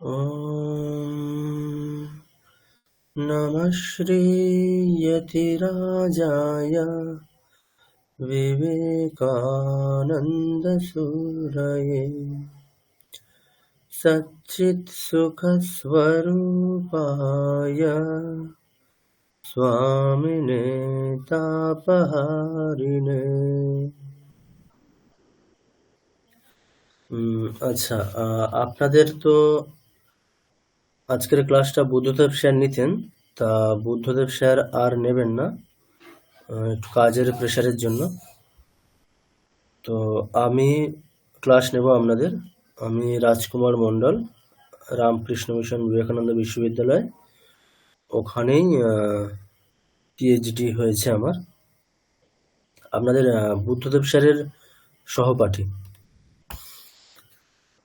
ॐ नमः श्रीयतिराजाय विवेकानन्दसूरये सच्चित्सुखस्वरूपाय स्वामिने तापहारिणे। আচ্ছা, আপনাদের তো আজকের ক্লাসটা বুদ্ধদেব স্যার নিতেন, তা বুদ্ধদেব স্যার আর নেবেন না, একটু কাজের প্রেশারের জন্য। তো আমি ক্লাস নেব আপনাদের। আমি রাজকুমার মণ্ডল, রামকৃষ্ণ মিশন বিবেকানন্দ বিশ্ববিদ্যালয়, ওখানেই পিএইচডি হয়েছে আমার। আপনাদের বুদ্ধদেব স্যারের সহপাঠী।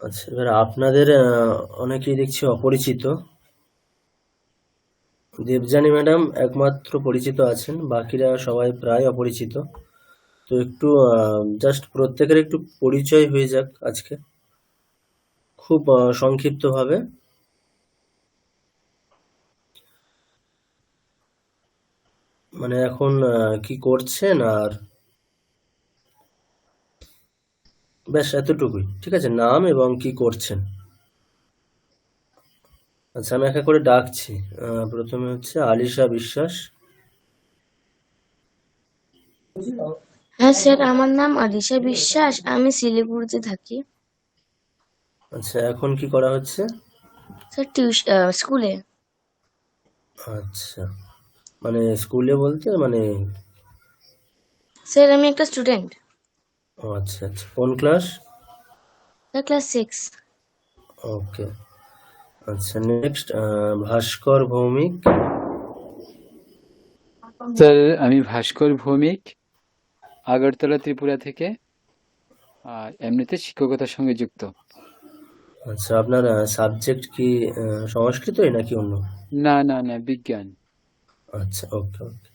আচ্ছা, এবার আপনাদের অনেকেই দেখছি অপরিচিত। দেবযানী ম্যাডাম একমাত্র পরিচিত আছেন, বাকিরা সবাই প্রায় অপরিচিত। তো একটু জাস্ট প্রত্যেকের একটু পরিচয় হয়ে যাক আজকে, খুব সংক্ষিপ্তভাবে। মানে এখন কি করছেন, আর ব্যাস এতটুকুই, ঠিক আছে? নাম এবং কি করছেন। আচ্ছা, আমি একা করে ডাকছি। প্রথমে হচ্ছে আলিশা বিশ্বাস। হ্যাঁ স্যার, আমার নাম আলিশা বিশ্বাস, আমি শিলিগুড়িতে থাকি। আচ্ছা, এখন কি করা হচ্ছে? স্যার স্কুলে। আচ্ছা, মানে স্কুলে বলতে মানে? স্যার আমি একটা স্টুডেন্ট। ও আচ্ছা আচ্ছা, কোন ক্লাস? Sir class 6। ওকে। আচ্ছা, নেক্সট ভাস্কর ভৌমিক। স্যার আমি ভাস্কর ভৌমিক, আগরতলা ত্রিপুরা থেকে, আর এমনিতে শিক্ষকতার সঙ্গে যুক্ত। আচ্ছা, আপনার সাবজেক্ট কি সংস্কৃতই নাকি অন্য? না না না, বিজ্ঞান। আচ্ছা, ওকে ওকে,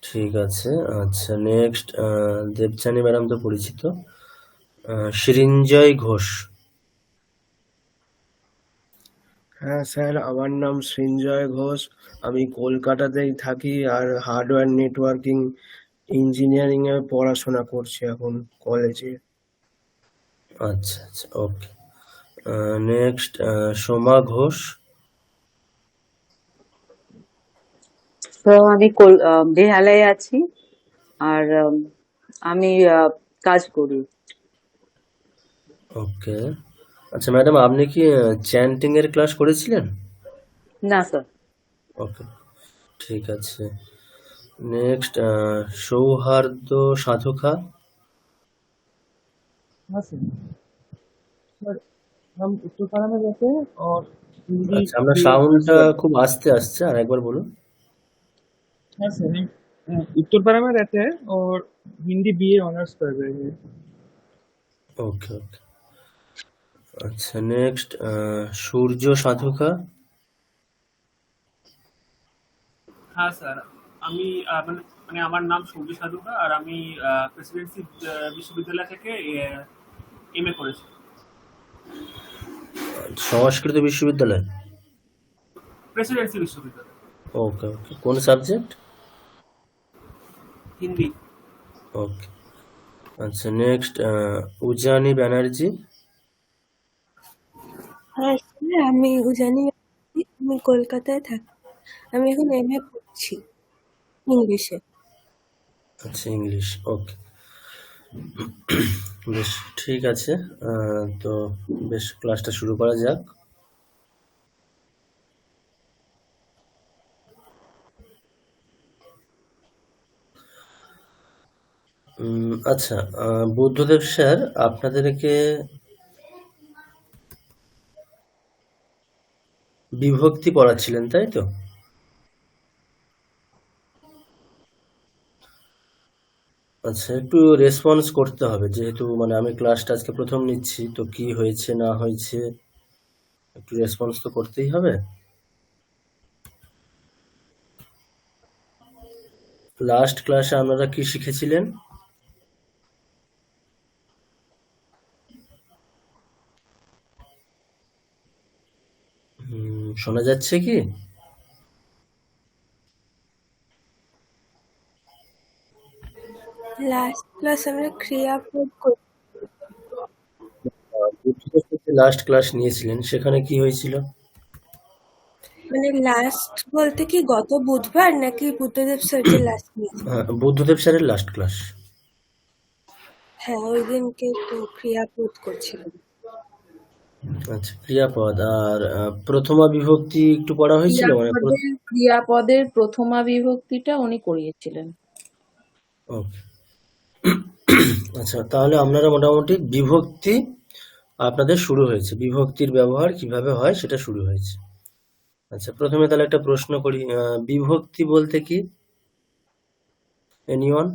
ঠিক আছে। আচ্ছা, নেক্সট দেবযানী ম্যাডাম তো পরিচিত। সৃঞ্জয় ঘোষ। হ্যাঁ স্যার, আমার নাম সৃঞ্জয় ঘোষ। আমি কলকাতাতেই থাকি আর হার্ডওয়্যার নেটওয়ার্কিং ইঞ্জিনিয়ারিং এ পড়াশোনা করছি এখন কলেজে। আচ্ছা আচ্ছা, ওকে। নেক্সট সোমা ঘোষ। তো আমি বেহালায় আছি, আর আমি কাজ করি। ওকে। আচ্ছা ম্যাডাম, আপনি কি চ্যান্টিং এর ক্লাস করেছিলেন? না স্যার। ওকে, ঠিক আছে। नेक्स्ट सौहार्द साधुका। हाँ सर, हम उत्तरपाड़ा में रहते हैं और हिंदी আচ্ছা, আপনার बीए ऑनर्स সাউন্ডটা कर। খুব আস্তে আসছে, আর একবার বলুন। हाँ सर, हम उत्तरपाड़ा में रहते हैं और हिंदी बीए ऑनर्स कर रहे हैं। ওকে ওকে। আচ্ছা, নেক্সট সূর্য সাধুকা। হ্যাঁ স্যার, আমি মানে মানে আমার নাম সৌজি সাধুকা, আর আমি প্রেসিডেন্সি বিশ্ববিদ্যালয় থেকে এমএ করেছি। সংস্কৃত বিশ্ববিদ্যালয়। প্রেসিডেন্সি বিশ্ববিদ্যালয়, ওকে ওকে, কোন সাবজেক্ট? হিন্দি। ওকে। আচ্ছা, নেক্সট উজানি ব্যানার্জি। হ্যাঁ স্যার, আমি উজানি ব্যানার্জি, আমি কলকাতায় থাকি। আমি এখন এমএ করছি ইংলিশে। আচ্ছা, ইংলিশ। ওকে, বেশ ঠিক আছে। তো বেশ, ক্লাসটা শুরু করা যাক। আচ্ছা, বুদ্ধদেব স্যার আপনাদেরকে বিভক্তি পড়াচ্ছিলেন, তাই তো? আচ্ছা, একটু রেসপন্স করতে হবে, যেহেতু মানে আমি ক্লাসটা আজকে প্রথম নিচ্ছি, তো কি হয়েছে না হয়েছে একটু রেসপন্স তো করতেই হবে। লাস্ট ক্লাসে আপনারা কি শিখেছিলেন? শোনা যাচ্ছে কি? লাস্ট ক্লাস আমরা ক্রিয়াপদ করি। বুদ্ধদেব যে লাস্ট ক্লাস নিয়েছিলেন সেখানে কি হয়েছিল? মানে লাস্ট বলতে কি গত বুধবার নাকি বুদ্ধদেব স্যার যে লাস্ট নিয়েছে? বুদ্ধদেব স্যারের লাস্ট ক্লাস। হ্যাঁ, ওই দিনকে তো ক্রিয়াপদ করছিলাম। আচ্ছা, ক্রিয়াপদ আর প্রথমা বিভক্তি একটু পড়া হয়েছিল, মানে ক্রিয়াপদের প্রথমা বিভক্তিটা উনি করিয়েছিলেন। ওকে। আচ্ছা, তাহলে আপনারা মোটামুটি বিভক্তি আপনাদের শুরু হয়েছে, বিভক্তির ব্যবহার কিভাবে হয় সেটা শুরু হয়েছে। আচ্ছা, প্রথমে তাহলে একটা প্রশ্ন করি, বিভক্তি বলতে কি? এনিওয়ান?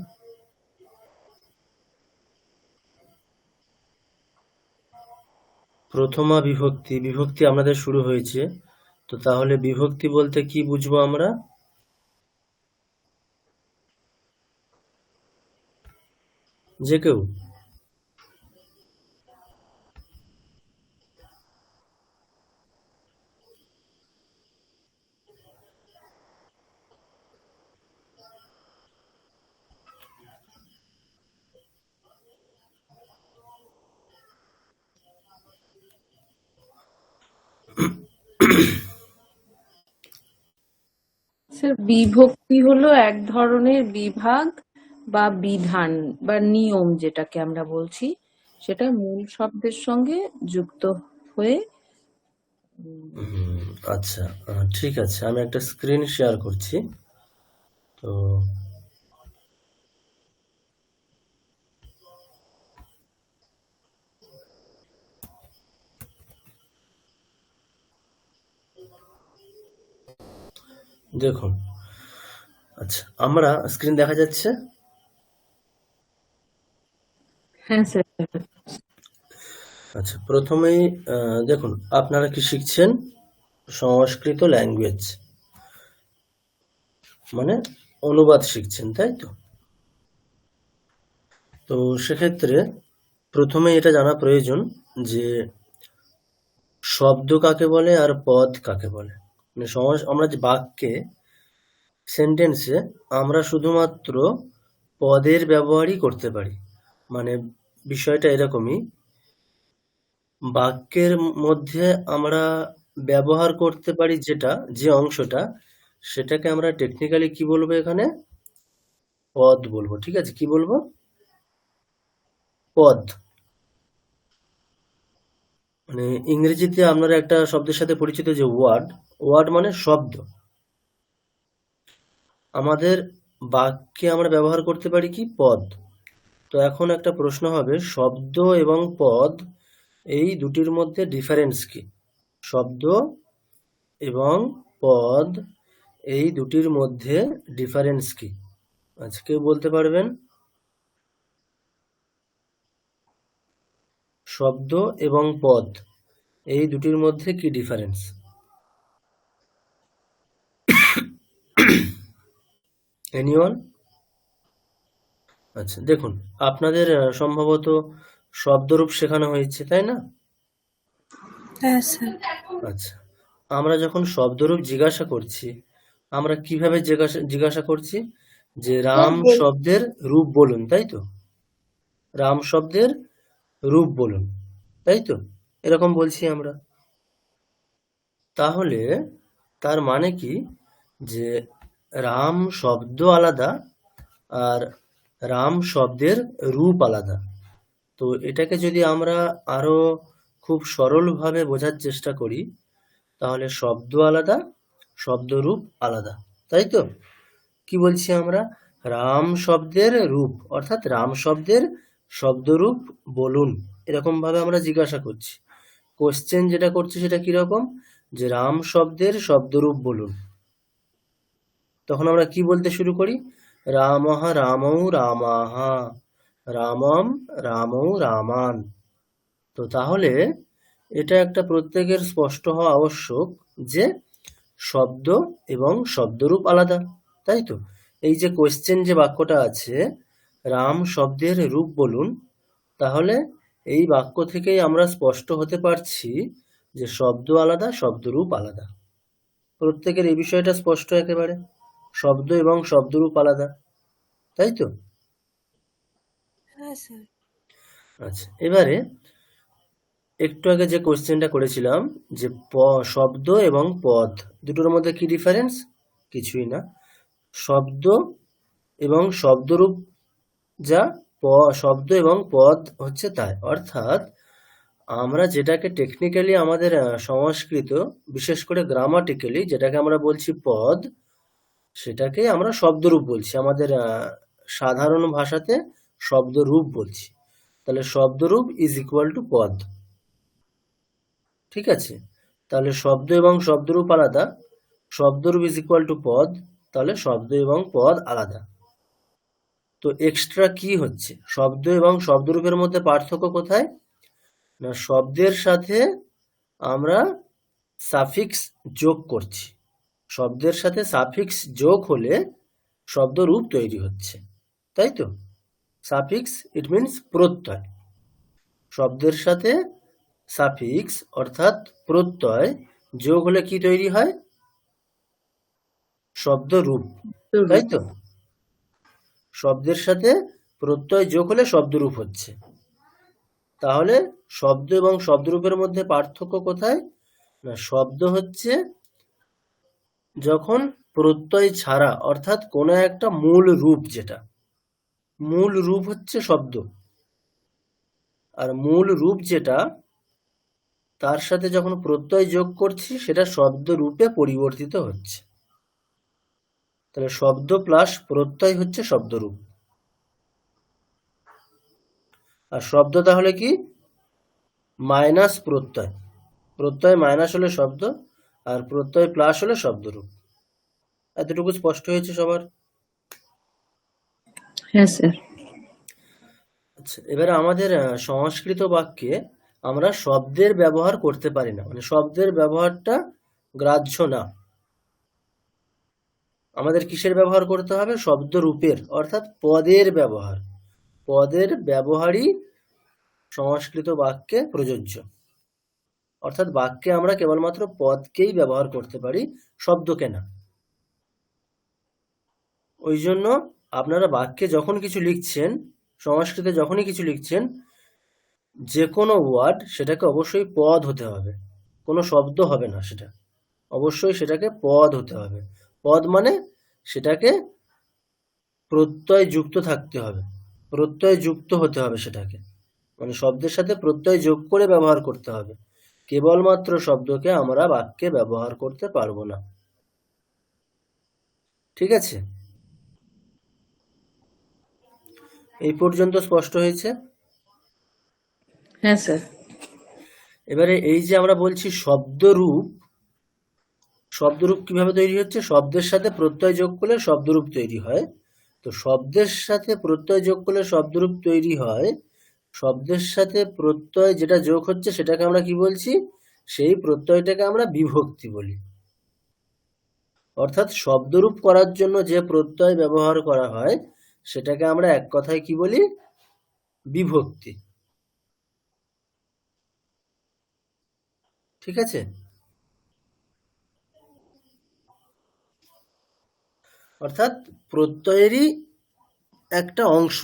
প্রথমা বিভক্তি, বিভক্তি আপনাদের শুরু হয়েছে, তো তাহলে বিভক্তি বলতে কি বুঝবো আমরা? যে কেউ? স্যার, বিভক্তি হলো এক ধরনের বিভাগ বা বিধান বা নিয়ম, যেটাকে আমরা বলছি, সেটা মূল শব্দের সঙ্গে যুক্ত হয়ে আচ্ছা, ঠিক আছে, আমি একটা স্ক্রিন শেয়ার করছি। তো দেখুন, আচ্ছা, আমরা স্ক্রিন দেখা যাচ্ছে? হ্যাঁ স্যার। আচ্ছা, প্রথমেই দেখুন, আপনারা কি শিখছেন? সংস্কৃত ল্যাঙ্গুয়েজ, মানে অনুবাদ শিখছেন, তাই তো? তো সেক্ষেত্রে প্রথমে এটা জানা প্রয়োজন যে শব্দ কাকে বলে আর পদ কাকে বলে। মানে আমরা যে বাক্যে, সেন্টেন্সে আমরা শুধুমাত্র পদের ব্যবহারই করতে পারি। মানে বিষয়টা এরকমই, বাক্যের মধ্যে আমরা ব্যবহার করতে পারি যেটা, যে অংশটা, সেটাকে আমরা টেকনিক্যালি কি বলবো? এখানে পদ বলবো। ঠিক আছে, কি বলবো? পদ। মানে ইংরেজিতে আপনারা একটা শব্দের সাথে পরিচিত, যে ওয়ার্ড। ওয়ার্ড মানে শব্দ। আমাদের বাক্যে আমরা ব্যবহার করতে পারি কি? পদ। তো এখন একটা প্রশ্ন হবে, শব্দ এবং পদ এই দুটির মধ্যে ডিফারেন্স কি? শব্দ এবং পদ এই দুটির মধ্যে ডিফারেন্স কি? আচ্ছা, কেউ বলতে পারবেন? শব্দ এবং পদ এই দুটির মধ্যে কি ডিফারেন্স? এনিওয়ান? আচ্ছা, দেখুন, আপনাদের সম্ভবত শব্দরূপ শেখানো হয়েছে, তাই না? হ্যাঁ স্যার। আচ্ছা, আমরা যখন শব্দরূপ জিজ্ঞাসা করছি, আমরা কিভাবে জিজ্ঞাসা করছি? যে রাম শব্দের রূপ বলুন, তাই তো? রাম শব্দের রূপ বলুন, তাই তো? এরকম বলছি আমরা। তাহলে তার মানে কি? যে রাম শব্দ আলাদা আর রাম শব্দের রূপ আলাদা। তো এটাকে যদি আমরা আরো খুব সরলভাবে বোঝার চেষ্টা করি, তাহলে শব্দ আলাদা, শব্দরূপ আলাদা, তাই তো? কি বলছি আমরা? রাম শব্দের রূপ, অর্থাৎ রাম শব্দের শব্দরূপ বলুন, এরকম ভাবে আমরা জিজ্ঞাসা করছি। কোশ্চেন যেটা করছি সেটা কিরকম? যে রাম শব্দের শব্দরূপ বলুন। তখন আমরা কি বলতে শুরু করি? রামঃ রামৌ রামাঃ, রামম রামৌ রামান। তো তাহলে এটা একটা প্রত্যেকের স্পষ্ট হওয়া আবশ্যক যে শব্দ এবং শব্দরূপ আলাদা, তাই তো? এই যে কোশ্চেন যে বাক্যটা আছে, রাম শব্দের রূপ বলুন, তাহলে এই বাক্য থেকেই আমরা স্পষ্ট হতে পারছি যে শব্দ আলাদা, শব্দরূপ আলাদা, প্রত্যেকের এই বিষয়টা স্পষ্ট একেবারে, শব্দ এবং শব্দরূপ আলাদা, তাই তো? হ্যাঁ স্যার। আচ্ছা, এবারে একটু আগে যে কোশ্চেনটা করেছিলাম যে শব্দ এবং পদ দুটোর মধ্যে কি ডিফারেন্স? কিছুই না। শব্দ এবং শব্দরূপ যা, শব্দ এবং পদ হচ্ছে তাই। অর্থাৎ আমরা যেটাকে টেকনিক্যালি আমাদের সংস্কৃত, বিশেষ করে গ্রামাটিক্যালি যেটাকে আমরা বলছি পদ, সেটাকে আমরা শব্দরূপ বলছি। আমাদের সাধারণ ভাষাতে শব্দরূপ বলছি। তাহলে শব্দরূপ ইজ ইকুয়াল টু পদ। ঠিক আছে? তাহলে শব্দ এবং শব্দরূপ আলাদা, শব্দরূপ ইজ ইকুয়াল টু পদ, তাহলে শব্দ এবং পদ আলাদা। তো এক্সট্রা কি হচ্ছে? শব্দ এবং শব্দরূপের মধ্যে পার্থক্য কোথায়? না, শব্দের সাথে আমরা সাফিক্স যোগ করছি। শব্দের সাথে সাফিক্স যোগ হলে শব্দরূপ তৈরি হচ্ছে, তাই তো? সাফিক্স ইট মিনস প্রত্যয়। শব্দের সাথে সাফিক্স অর্থাৎ প্রত্যয় যোগ হলে কি তৈরি হয়? শব্দরূপ, তাই তো? শব্দের সাথে প্রত্যয় যোগ হলে শব্দরূপ হচ্ছে। তাহলে শব্দ এবং শব্দরূপের মধ্যে পার্থক্য কোথায়? না, শব্দ হচ্ছে যখন প্রত্যয় ছাড়া, অর্থাৎ কোনো একটা মূল রূপ, যেটা মূল রূপ হচ্ছে শব্দ, আর মূল রূপ যেটা তার সাথে যখন প্রত্যয় যোগ করছি সেটা শব্দ রূপে পরিবর্তিত হচ্ছে। তাহলে শব্দ প্লাস প্রত্যয় হচ্ছে শব্দরূপ। আর শব্দ তাহলে কি? মাইনাস প্রত্যয়। প্রত্যয় মাইনাস হলে শব্দ, আর প্রত্যয় প্লাস হলে শব্দরূপ। এতটুকু স্পষ্ট হয়েছে সবার? হ্যাঁ স্যার। আচ্ছা, এবারে আমাদের সংস্কৃত বাক্যে আমরা শব্দের ব্যবহার করতে পারি না, মানে শব্দের ব্যবহারটা গ্রাহ্য না। আমাদের কিসের ব্যবহার করতে হবে? শব্দরূপের, অর্থাৎ পদের ব্যবহার। পদের ব্যবহারই সংস্কৃত বাক্যে প্রযোজ্য। অর্থাৎ বাক্যে আমরা কেবলমাত্র পদকেই ব্যবহার করতে পারি, শব্দকে না। ওই জন্য আপনারা বাক্যে যখন কিছু লিখছেন, সংস্কৃতে যখনই কিছু লিখছেন, যে কোনো ওয়ার্ড সেটাকে অবশ্যই পদ হতে হবে, কোনো শব্দ হবে না। সেটা অবশ্যই সেটাকে পদ হতে হবে। পদ মানে সেটাকে প্রত্যয় যুক্ত থাকতে হবে, প্রত্যয় যুক্ত হতে হবে সেটাকে, মানে শব্দের সাথে প্রত্যয় যোগ করে ব্যবহার করতে হবে। কেবলমাত্র শব্দকে আমরা বাক্যে ব্যবহার করতে পারবো না। ঠিক আছে? এই পর্যন্ত স্পষ্ট হয়েছে? হ্যাঁ স্যার। এবারে এই যে আমরা বলছি শব্দরূপ, শব্দরূপ কিভাবে তৈরি হচ্ছে? শব্দের সাথে প্রত্যয় যোগ করলে শব্দরূপ তৈরি হয়। তো শব্দের সাথে প্রত্যয় যোগ করলে শব্দরূপ তৈরি হয়। শব্দের সাথে প্রত্যয় যেটা যোগ হচ্ছে সেটাকে আমরা কি বলছি? সেই প্রত্যয়টাকে আমরা বিভক্তি বলি। অর্থাৎ শব্দরূপ করার জন্য যে প্রত্যয় ব্যবহার করা হয় সেটাকে আমরা এক কথায় কি বলি? বিভক্তি। ঠিক আছে? অর্থাৎ প্রত্যয়েরই একটা অংশ,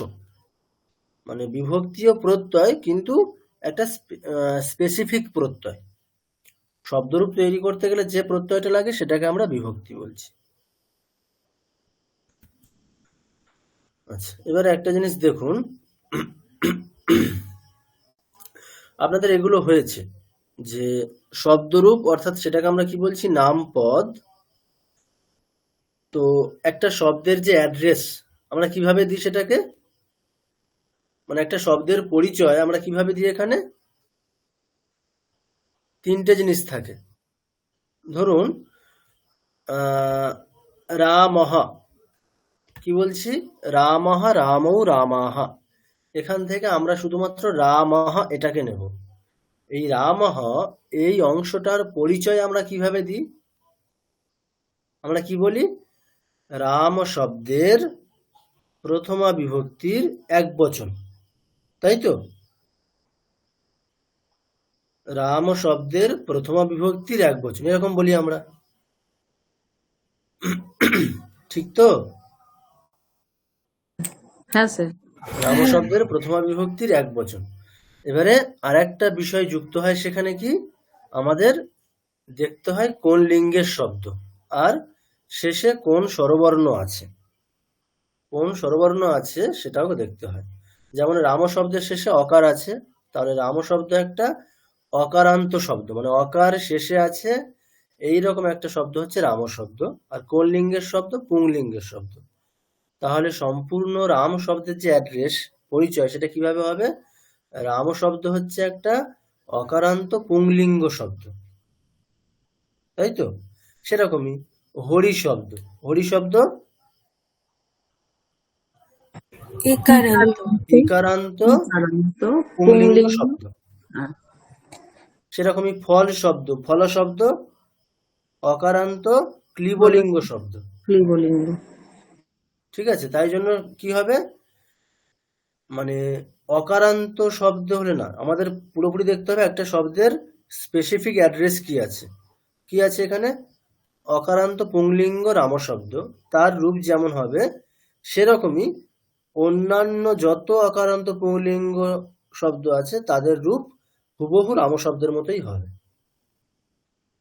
মানে বিভক্তি ও প্রত্যয়, কিন্তু একটা স্পেসিফিক প্রত্যয়। শব্দরূপ তৈরি করতে গেলে যে প্রত্যয়টা লাগে সেটাকে আমরা বিভক্তি বলছি। আচ্ছা, এবারে একটা জিনিস দেখুন, আপনাদের এগুলো হয়েছে যে শব্দরূপ, অর্থাৎ সেটাকে আমরা কি বলছি? নাম, পদ। তো একটা শব্দের যে অ্যাড্রেস আমরা কিভাবে দিই সেটাকে, মানে একটা শব্দের পরিচয় আমরা কিভাবে দিই? এখানে তিনটে জিনিস থাকে। ধরুন রামঃ, কি বলছি? রামঃ, রামৌ, রামাহ। এখান থেকে আমরা শুধুমাত্র রামঃ এটাকে নেব। এই রামঃ এই অংশটার পরিচয় আমরা কিভাবে দিই? আমরা কি বলি? রাম শব্দের প্রথমা বিভক্তির একবচন, তাই তো? রাম শব্দের প্রথমা বিভক্তির একবচন, এরকম বলি আমরা। ঠিক তো? হ্যাঁ স্যার। রাম শব্দের প্রথমা বিভক্তির একবচন। এবারে আরেকটা বিষয় যুক্ত হয় সেখানে, কি আমাদের দেখতে হয় কোন লিঙ্গের শব্দ আর শেষে কোন স্বরবর্ণ আছে। কোন স্বরবর্ণ আছে সেটাও দেখতে হয়। যেমন রাম শব্দের শেষে অকার আছে, তাহলে রাম শব্দ একটা অকারান্ত শব্দ, মানে অকার শেষে আছে এইরকম একটা শব্দ হচ্ছে রাম শব্দ। আর কোন লিঙ্গের শব্দ? পুংলিঙ্গের শব্দ। তাহলে সম্পূর্ণ রাম শব্দের যে অ্যাড্রেস, পরিচয়, সেটা কিভাবে হবে? রাম শব্দ হচ্ছে একটা অকারান্ত পুংলিঙ্গ শব্দ, তাই তো? সেরকমই হরি শব্দ, হরি শব্দ ইকারান্ত ইকারান্ত ইকারান্ত পুংলিঙ্গ পুংলিঙ্গ। শব্দ। আর সেরকমই ফল শব্দ, ফল শব্দ অকারান্ত ক্লিবলিঙ্গ শব্দ। ক্লীবলিঙ্গ। ঠিক আছে, তাই জন্য কি হবে, মানে অকারান্ত শব্দ হলে না, আমাদের পুরোপুরি দেখতে হবে একটা শব্দের স্পেসিফিক অ্যাড্রেস কি আছে। কি আছে এখানে? অকারান্ত পুংলিঙ্গ রাম শব্দ, তার রূপ যেমন হবে সেরকমই অন্যান্য যত অকারান্ত পুংলিঙ্গ শব্দ আছে তাদের রূপ হুবহু রাম শব্দের মতোই হবে।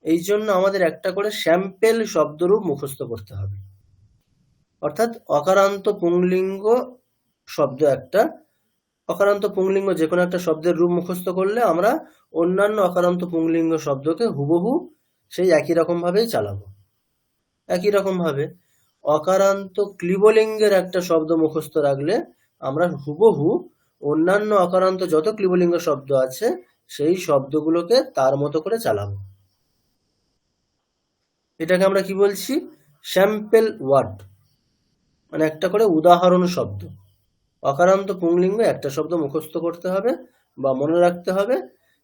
এই জন্য আমাদের একটা করে স্যাম্পেল শব্দরূপ মুখস্থ করতে হবে। অর্থাৎ অকারান্ত পুংলিঙ্গ শব্দ একটা, অকারান্ত পুংলিঙ্গ যে কোনো একটা শব্দের রূপ মুখস্থ করলে আমরা অন্যান্য অকারান্ত পুংলিঙ্গ শব্দকে হুবহু সেই একই রকম ভাবেই চালাবো। একই রকম ভাবে অকারান্ত ক্লিবলিঙ্গের একটা শব্দ মুখস্থ রাখলে আমরা হুবহু অন্যান্য অকারান্ত যত ক্লিবলিঙ্গ শব্দ আছে সেই শব্দগুলোকে তার মতো করে চালাবো। এটাকে আমরা কি বলছি? স্যাম্পেল ওয়ার্ড, মানে একটা করে উদাহরণ শব্দ। অকারান্ত পুংলিঙ্গ একটা শব্দ মুখস্থ করতে হবে বা মনে রাখতে হবে,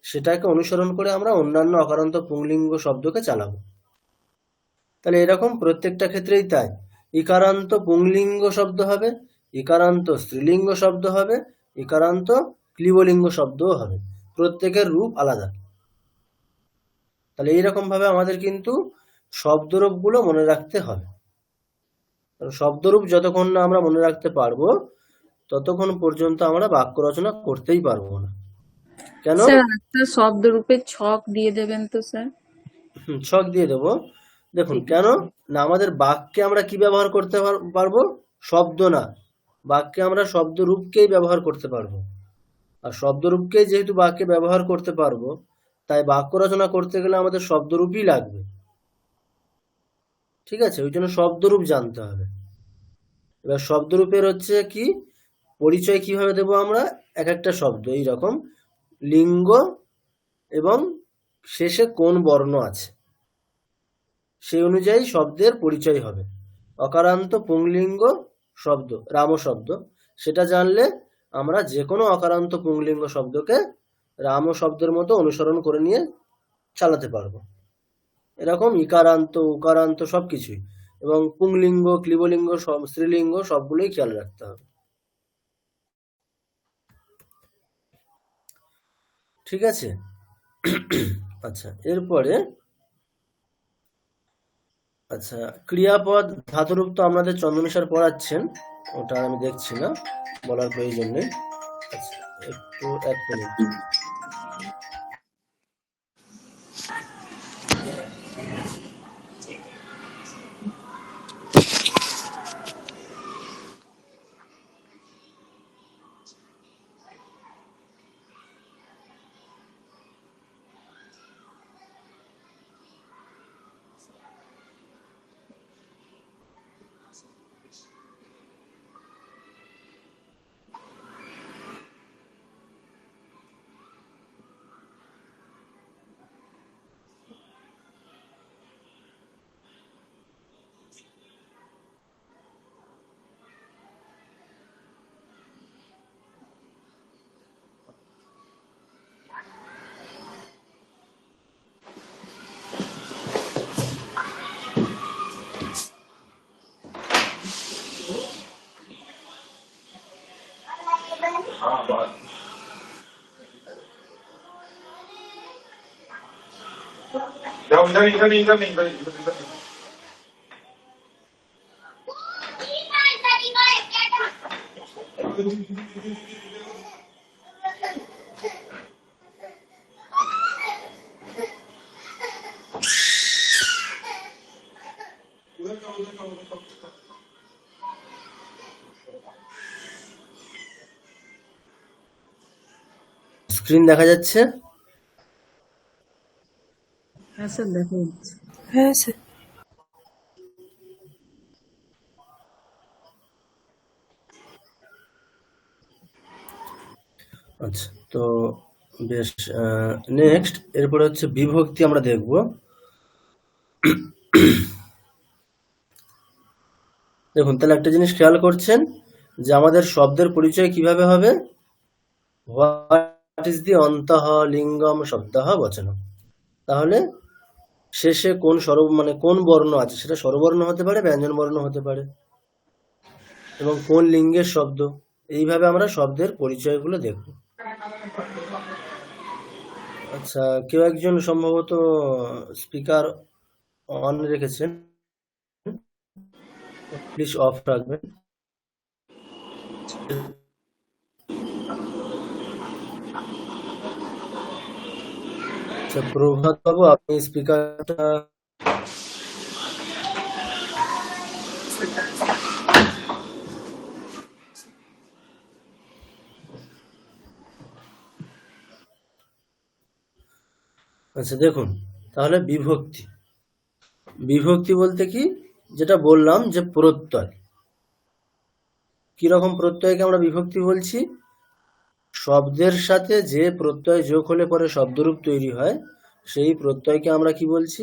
সেটাকে অনুসরণ করে আমরা অন্যান্য অকারান্ত পুংলিঙ্গ শব্দকে চালাবো। তাহলে এরকম প্রত্যেকটা ক্ষেত্রেই তাই, ইকারান্ত পুংলিঙ্গ শব্দ হবে, ইকারান্ত স্ত্রীলিঙ্গ শব্দ হবে, ইকারান্ত ক্লিবলিঙ্গ শব্দও হবে, প্রত্যেকের রূপ আলাদা। তাহলে এইরকম ভাবে আমাদের কিন্তু শব্দরূপগুলো মনে রাখতে হবে। শব্দরূপ যতক্ষণ না আমরা মনে রাখতে পারবো ততক্ষণ পর্যন্ত আমরা বাক্য রচনা করতেই পারবো না। কেন? স্যার একটা শব্দরূপে ছক দিয়ে দেবেন তো স্যার। ছক দিয়ে দেবো। দেখুন কেন না, আমাদের বাক্যে আমরা কি ব্যবহার করতে পারবো? শব্দ না, বাক্যে আমরা শব্দরূপকেই ব্যবহার করতে পারবো। আর শব্দরূপকেই যেহেতু বাক্যে ব্যবহার করতে পারবো, তাই বাক্য রচনা করতে গেলে আমাদের শব্দরূপই লাগবে। ঠিক আছে, ওই জন্য শব্দরূপ জানতে হবে। এবার শব্দরূপের হচ্ছে কি পরিচয় কিভাবে দেব আমরা? এক একটা শব্দ এই রকম লিঙ্গ এবং শেষে কোন বর্ণ আছে সেই অনুযায়ী শব্দের পরিচয় হবে। অকারান্ত পুংলিঙ্গ শব্দ রাম শব্দ, সেটা জানলে আমরা যে কোনো অকারান্ত পুংলিঙ্গ শব্দকে রাম শব্দের মতো অনুসরণ করে নিয়ে চালাতে পারবো। এরকম ইকারান্ত উকারান্ত সবকিছুই, এবং পুংলিঙ্গ ক্লিবলিঙ্গ স্ত্রীলিঙ্গ সবগুলোই খেয়াল রাখতে হবে। ঠিক আছে। আচ্ছা, এরপরে আচ্ছা ক্রিয়াপদ ধাতুরূপ তো আমাদের চন্দন স্যার পড়াচ্ছেন, ওটা আমি দেখছি না, বলার প্রয়োজন নেই। আচ্ছা একটু এক মিনিট। স্ক্রিন দেখা যাচ্ছে? হ্যাঁ স্যার, দেখা যাচ্ছে। হ্যাঁ স্যার। আচ্ছা, তো বেশ। নেক্সট এরপরে হচ্ছে বিভক্তি আমরা দেখব। দেখুন, তাহলে একটা জিনিস খেয়াল করছেন যে আমাদের শব্দের পরিচয় কিভাবে হবে? হোয়াট ইজ দি অন্তঃ লিঙ্গম শব্দঃ বচনম। তাহলে শেষে কোন কোন বর্ণ আছে, সেটা স্বরবর্ণ হতে পারে, ব্যঞ্জন বর্ণ হতে পারে, এবং কোন লিঙ্গের শব্দ। এইভাবে আমরা শব্দের পরিচয়গুলো দেখব। আচ্ছা, কেউ একজন সম্ভবত স্পিকার অন রেখেছেন, প্লিজ অফ রাখবেন। আচ্ছা, প্রভাত বাবু, আপনি স্পিকারটা আচ্ছা দেখুন, তাহলে বিভক্তি। বিভক্তি বলতে কি, যেটা বললাম যে প্রত্যয়। কিরকম প্রত্যয়কে আমরা বিভক্তি বলছি? শব্দের সাথে যে প্রত্যয় যোগ হলে পরে শব্দরূপ তৈরি হয়, সেই প্রত্যয়কে আমরা কি বলছি?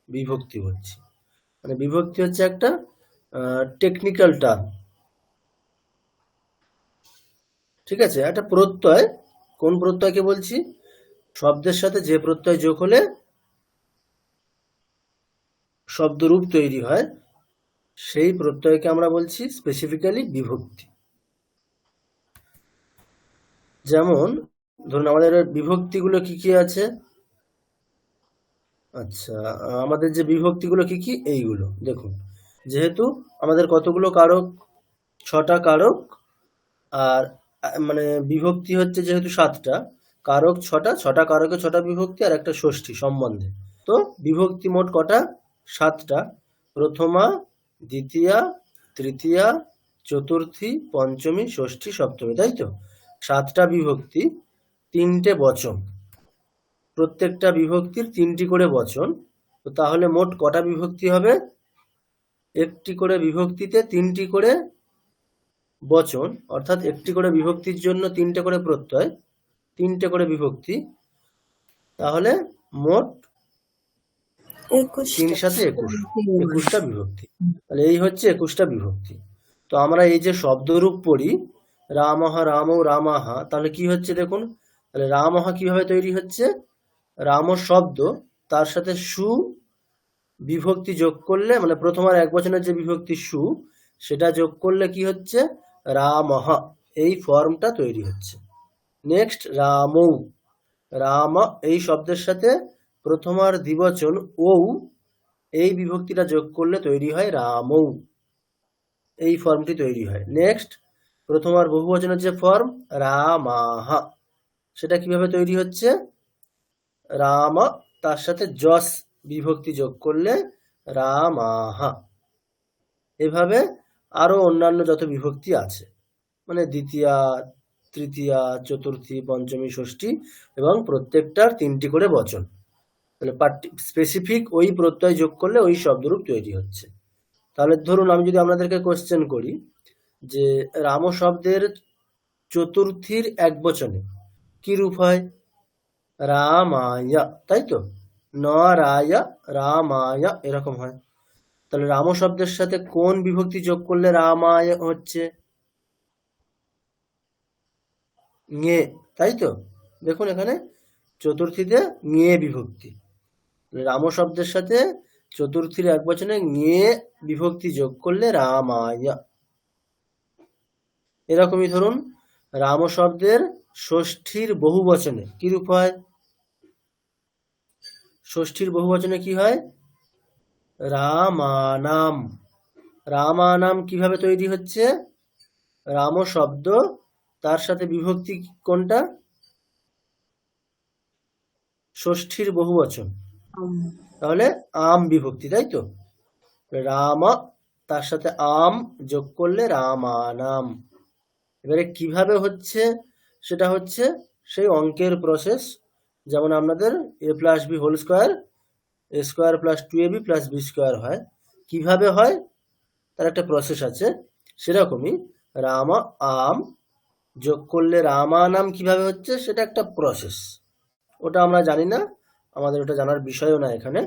বিভক্তি বলছি। মানে বিভক্তি হচ্ছে একটা টেকনিক্যাল টার্ম, ঠিক আছে? একটা প্রত্যয়, কোন প্রত্যয়কে বলছি? শব্দের সাথে যে প্রত্যয় যোগ হলে শব্দরূপ তৈরি হয়, সেই প্রত্যয়কে আমরা বলছি স্পেসিফিক্যালি বিভক্তি। যেমন ধরুন, আমাদের বিভক্তিগুলো কি কি আছে? আচ্ছা, আমাদের যে বিভক্তিগুলো কি কি, এইগুলো দেখুন। যেহেতু আমাদের কতগুলো কারক, 6টা কারক, আর মানে বিভক্তি হচ্ছে যেহেতু 7টা, কারক 6টা কারকে 6টা বিভক্তি, আর একটা ষষ্ঠী সম্বন্ধে। তো বিভক্তি মোট কটা? 7টা। প্রথমা, দ্বিতীয়া, তৃতীয়া, চতুর্থী, পঞ্চমী, ষষ্ঠী, সপ্তমী, তাই তো? 7টা বিভক্তি, 3টে বচন, প্রত্যেকটা বিভক্তির 3টি করে বচন। তো তাহলে মোট কটা বিভক্তি হবে? একটি করে বিভক্তিতে 3টি করে বচন, অর্থাৎ একটি করে বিভক্তির জন্য 3টে করে প্রত্যয়, 3টে করে বিভক্তি। তাহলে মোট 3 সাথে 21টা বিভক্তি। তাহলে এই হচ্ছে 21টা বিভক্তি। তো আমরা এই যে শব্দরূপ পড়ি, রামঃ রামৌ রামাহ, তাহলে কি হচ্ছে দেখুন। তাহলে রামঃ কিভাবে তৈরি হচ্ছে? রাম শব্দ, তার সাথে সু বিভক্তি যোগ করলে, মানে প্রথমার এক বচনের যে বিভক্তি সু, সেটা যোগ করলে কি হচ্ছে? রামঃ, এই ফর্মটা তৈরি হচ্ছে। নেক্সট রামৌ, রাম এই শব্দের সাথে প্রথমার দ্বিবচন ঔ, এই বিভক্তিটা যোগ করলে তৈরি হয় রামৌ, এই ফর্মটি তৈরি হয়। নেক্সট প্রথমার বহুবচনের যে ফর্ম রামাহ, সেটা কিভাবে তৈরি হচ্ছে? রাম, তার সাথে যশ বিভক্তি যোগ করলে রামাহ। এভাবে আরো অন্যান্য যত বিভক্তি আছে, মানে দ্বিতীয়া, তৃতীয়া, চতুর্থী, পঞ্চমী, ষষ্ঠী, এবং প্রত্যেকটার 3টি করে বচন। তাহলে স্পেসিফিক ওই প্রত্যয় যোগ করলে ওই শব্দরূপ তৈরি হচ্ছে। তাহলে ধরুন, আমি যদি আপনাদেরকে কোশ্চেন করি যে রাম শব্দের চতুর্থীর এক বচনে কি রূপ হয়? রামায়া, তাই তো? নরায়া, রামায়া, এরকম হয়। তাহলে রাম শব্দের সাথে কোন বিভক্তি যোগ করলে রামায় হচ্ছে? ঙে, তাই তো? দেখুন এখানে চতুর্থীতে ঙে বিভক্তি। রাম শব্দের সাথে চতুর্থীর এক বচনে ঙে বিভক্তি যোগ করলে রামায়া। এরকমই ধরুন, রাম শব্দের ষষ্ঠীর বহু বচনে কি রূপ হয়? ষষ্ঠীর বহু বচনে কি হয়? রামানাম। রামানাম কিভাবে তৈরি হচ্ছে? রাম শব্দ, তার সাথে বিভক্তি কোনটা? ষষ্ঠীর বহু বচন, তাহলে আম বিভক্তি, তাই তো? রাম, তার সাথে আম যোগ করলে রামানাম। এবারে কিভাবে হচ্ছে? সেটা হচ্ছে সেই অঙ্কের প্রসেস, যেমন আপনাদের a plus B whole square a square plus 2ab plus B square হয়, কিভাবে হয় তার একটা প্রসেস আছে। সেরকমই রামা আম যোগ করলে রামানাম কিভাবে হচ্ছে সেটা একটা প্রসেস, ওটা আমরা জানি না, আমাদের ওটা জানার বিষয়ও না এখানে,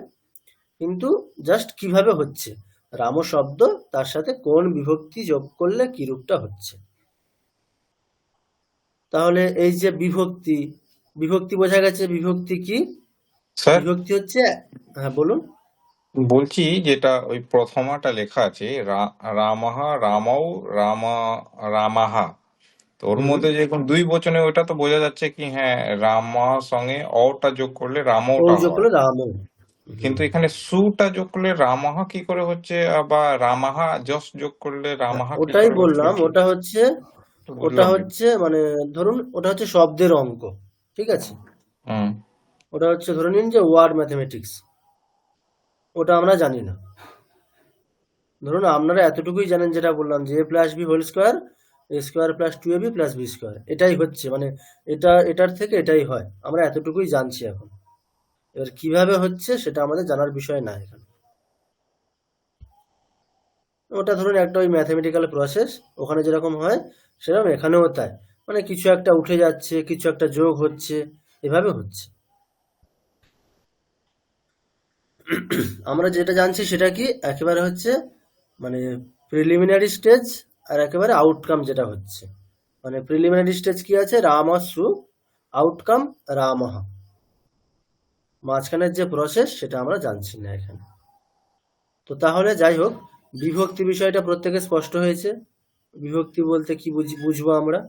কিন্তু জাস্ট কিভাবে হচ্ছে, রাম শব্দ তার সাথে কোন বিভক্তি যোগ করলে কি রূপটা হচ্ছে। তাহলে এই যে বিভক্তি, বিভক্তি বোঝা গেছে। বিভক্তি কি? স্যার বিভক্তি হচ্ছে, হ্যাঁ বলুন। বলছি, যেটা ওই প্রথমাটা লেখা আছে রামাহা রামাও রামা রামাহা, তো ওর মধ্যে যে এখন দুই বচনে, ওটা তো বোঝা যাচ্ছে কি হ্যাঁ রামার সঙ্গে অটা যোগ করলে ও রামওটা যোগ হয়, করলে রাম। কিন্তু এখানে সুটা যোগ করলে রামাহা কি করে হচ্ছে, বা রামাহা যশ যোগ করলে রামাহা কি ওটাই করে হচ্ছে, বললাম, কি ওটা হচ্ছে বুঝলাম না। মানে ধরুন ওটা হচ্ছে শব্দের অঙ্ক, ঠিক আছে? হুম। ওটা হচ্ছে ধরে নিন যে ওয়ার্ড ম্যাথমেটিক্স, ওটা আমরা জানি না। ধরুন আপনারা এতটুকুই জানেন, যেটা বললাম যে a plus B whole square a square plus 2ab plus B square, এটাই হচ্ছে, মানে এটার থেকে এটাই হয়, আমরা এতটুকুই জানছি এখন। এবার কিভাবে হচ্ছে সেটা আমাদের জানার বিষয় না এখানে। ওটা ধরুন একটা ওই ম্যাথমেটিক্যাল প্রসেস, ওখানে যেরকম হয় সেরকম এখানেও তাই, মানে কিছু একটা উঠে যাচ্ছে, কিছু একটা যোগ হচ্ছে, এভাবে হচ্ছে। আমরা যেটা জানছি সেটা কি, একেবারে হচ্ছে মানে প্রিলিমিনারি স্টেজ, আর একেবারে আউটকাম যেটা হচ্ছে। মানে প্রিলিমিনারি স্টেজ কি আছে, রামশ্রু, আউটকাম রামহ, মাঝখানের যে প্রসেস সেটা আমরা জানছি না এখানে। তো তাহলে যাই হোক, বিভক্তি বিষয়টা প্রত্যেকে স্পষ্ট হয়েছে। বিভক্তি বলতে কি বুঝবো আমরা?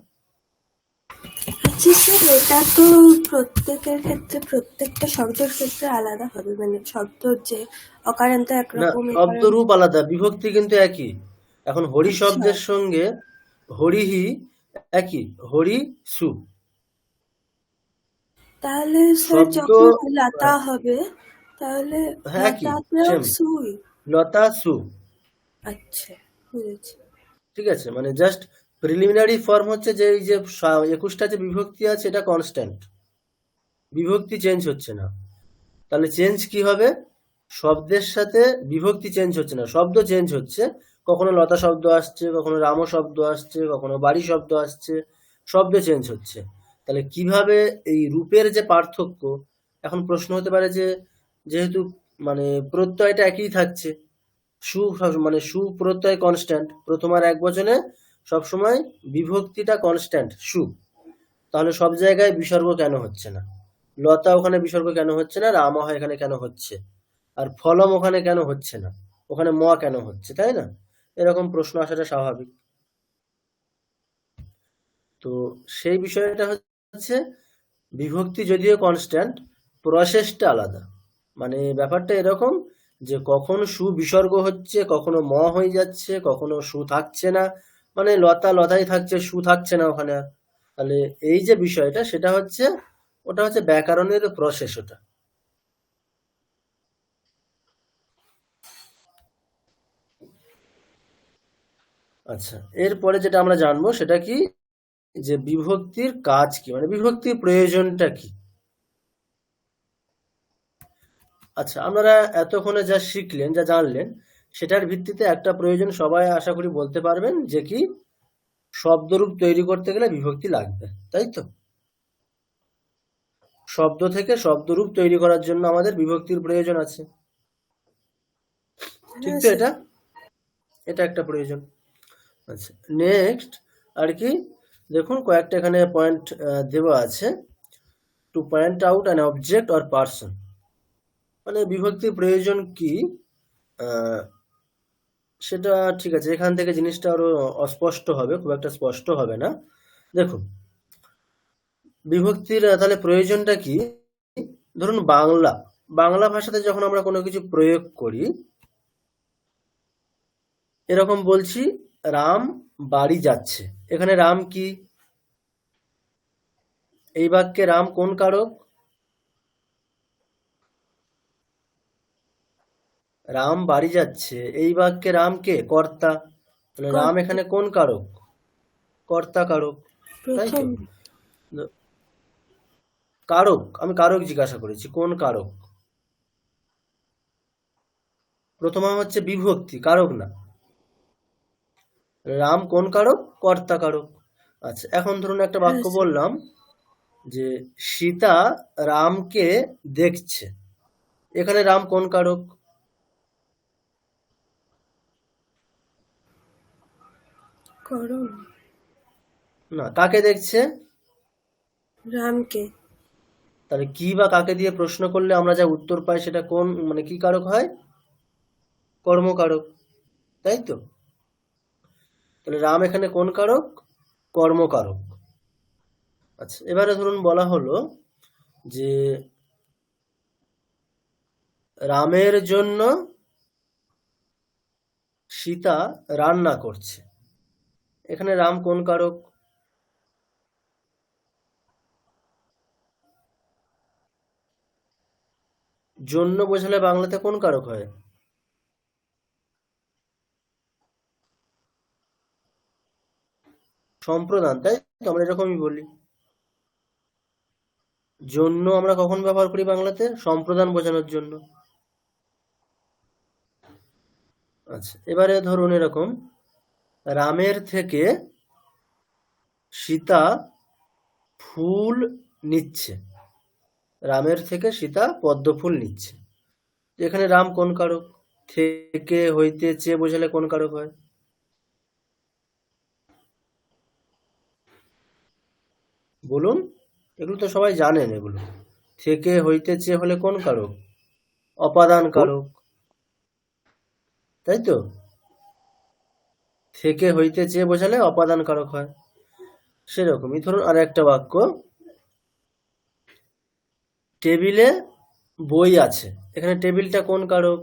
আচ্ছা স্যার, এটা তো প্রত্যেকের ক্ষেত্রে প্রত্যেকটা শব্দের ক্ষেত্রে আলাদা হবে, মানে শব্দ যে অকারান্ত না, একরকম, শব্দ রূপ আলাদা, বিভক্তি কিন্তু একই। এখন হরি আচ্ছা শব্দের সঙ্গে হরিহি একই, হরি সু তাহলে স্যার শব্দ, যখন লতা হবে তাহলে হ্যাঁ একই, লতাতেও সেম, সুই। লতা সু, আচ্ছা, বুঝেছি। ঠিক আছে? মানে জাস্ট প্রিলিমিনারি ফর্ম হচ্ছে যে এই যে 21টা যে বিভক্তি আছে এটা কনস্ট্যান্ট, বিভক্তি চেঞ্জ হচ্ছে না। তাহলে চেঞ্জ কি হবে, শব্দের সাথে বিভক্তি চেঞ্জ হচ্ছে না, শব্দ চেঞ্জ হচ্ছে। কখনো লতা শব্দ আসছে, কখনো রাম শব্দ আসছে, কখনো বাড়ি শব্দ আসছে, শব্দ চেঞ্জ হচ্ছে। তাহলে কিভাবে এই রূপের যে পার্থক্য, এখন প্রশ্ন হতে পারে যে যেহেতু মানে প্রত্যয়টা একই থাকছে, মানে সু প্রত্যয় কনস্ট্যান্ট, প্রথম আর এক বচনে সবসময় বিভক্তিটা কনস্ট্যান্ট সু, তাহলে সব জায়গায় বিসর্গ কেন হচ্ছে না? লতা ওখানে বিসর্গ কেন হচ্ছে না, রামহ এখানে কেন হচ্ছে, আর ফলম ওখানে কেন হচ্ছে না, ওখানে ম কেন হচ্ছে, তাই না? এরকম প্রশ্ন আসাটা স্বাভাবিক। তো সেই বিষয়টা হচ্ছে বিভক্তি যদিও কনস্ট্যান্ট, প্রসেসটা আলাদা। মানে ব্যাপারটা এরকম যে কখন সু বিসর্গ হচ্ছে, কখনো ম হয়ে যাচ্ছে, কখনো সু থাকছে না, মানে লতা লতাই থাকছে, সু থাকছে না ওখানে। তাহলে এই যে বিষয়টা, সেটা হচ্ছে ওটা হচ্ছে ব্যাকরণের প্রসেস ওটা। আচ্ছা, এরপরে যেটা আমরা জানবো সেটা কি, যে বিভক্তির কাজ কি, মানে বিভক্তির প্রয়োজনটা কি। আচ্ছা, আপনারা এতক্ষণে যা শিখলেন, যা জানলেন, সেটার ভিত্তিতে একটা প্রয়োজন সবাই আশা করি বলতে পারবেন, যে কি শব্দরূপ তৈরি করতে গেলে বিভক্তি লাগবে, তাই তো? শব্দ থেকে শব্দরূপ তৈরি করার জন্য আমাদের বিভক্তির প্রয়োজন আছে, ঠিক তো? এটা এটা একটা প্রয়োজন। আচ্ছা, নেক্সট আর কি, দেখুন কয়েকটা এখানে পয়েন্ট দেওয়া আছে। To point out an object or person, মানে বিভক্তির প্রয়োজন কি, সেটা ঠিক আছে, এখান থেকে জিনিসটা আরো অস্পষ্ট হবে, খুব একটা স্পষ্ট হবে না। দেখুন বিভক্তির তাহলে প্রয়োজনটা কি, ধরুন বাংলা ভাষাতে যখন আমরা কোনো কিছু প্রয়োগ করি, এরকম বলছি রাম বাড়ি যাচ্ছে, এখানে রাম কি, এই বাক্যে রাম কোন কারক, রাম বাড়ি যাচ্ছে, এই বাক্যে রাম কে, কর্তা, তাহলে রাম এখানে কোন কারক, কর্তা কারক, তাই তো? কারক, আমি কারক জিজ্ঞাসা করেছি, কোন কারক? প্রথমা হচ্ছে বিভক্তি, কারক না। রাম কোন কারক? কর্তা কারক। আচ্ছা, এখন ধরুন একটা হ্যাঁ বাক্য স্যার। বললাম যে সীতা রামকে দেখছে, এখানে রাম কোন কারক? করণ। না, কাকে দেখছে? রামকে। তাহলে কি বা কাকে দিয়ে প্রশ্ন করলে আমরা যা উত্তর পাই সেটা কোন মানে কি কারক হয়? কর্মকারক, তাই তো? তাহলে রাম এখানে কোন কারক? কর্মকারক। আচ্ছা, এবারে ধরুন বলা হলো যে রামের জন্য সীতা রান্না করছে, এখানে রাম কোন কারক? জন্য বোঝালে বাংলাতে কোন কারক হয়? সম্প্রদান, তাই তো? আমরা এরকমই বলি। জন্য আমরা কখন ব্যবহার করি বাংলাতে? সম্প্রদান বোঝানোর জন্য। আচ্ছা, এবারে ধরুন এরকম, রামের থেকে সীতা ফুল নিচ্ছে, রামের থেকে সীতা পদ্ম ফুল নিচ্ছে, এখানে রাম কোন কারক? থেকে হইতে চেয়ে বোঝালে কোন কারক হয়? বলুন, এগুলো তো সবাই জানেন এগুলো। থেকে হইতে চেয়ে হলে কোন কারক? অপাদান কারক, তাই তো? থেকে হইতে চেয়ে বোঝালে অপাদান কারক হয়। সেরকমই ধরুন আর একটা বাক্য, টেবিলে বই আছে, এখানে টেবিলটা কোন কারক?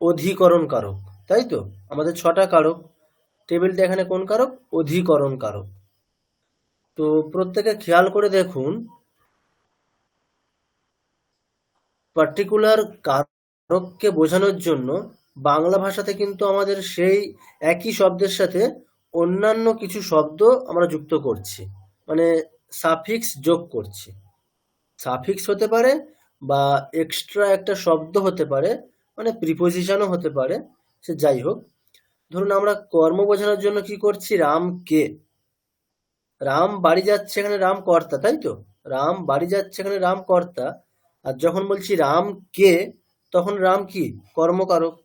অধিকরণ কারক, তাই তো? আমাদের 6টা কারক, টেবিলটা এখানে কোন কারক? অধিকরণ কারক। তো প্রত্যেকে খেয়াল করে দেখুন, পার্টিকুলার কারককে বোঝানোর জন্য বাংলা ভাষাতে কিন্তু আমাদের সেই একই শব্দের সাথে অন্যান্য কিছু শব্দ আমরা যুক্ত করছি, মানে সাফিক্স যোগ করছি। সাফিক্স হতে পারে বা এক্সট্রা একটা শব্দ হতে পারে, মানে প্রিপোজিশনও হতে পারে, সে যাই হোক। ধরুন আমরা কর্ম বোঝানোর জন্য কি করছি? রামকে, রাম বাড়ি যাচ্ছে, এখানে রাম কর্তা, তাই তো? রাম বাড়ি যাচ্ছে, এখানে রাম কর্তা। আর যখন বলছি রাম কে, তখন রাম কি? কর্মকারক।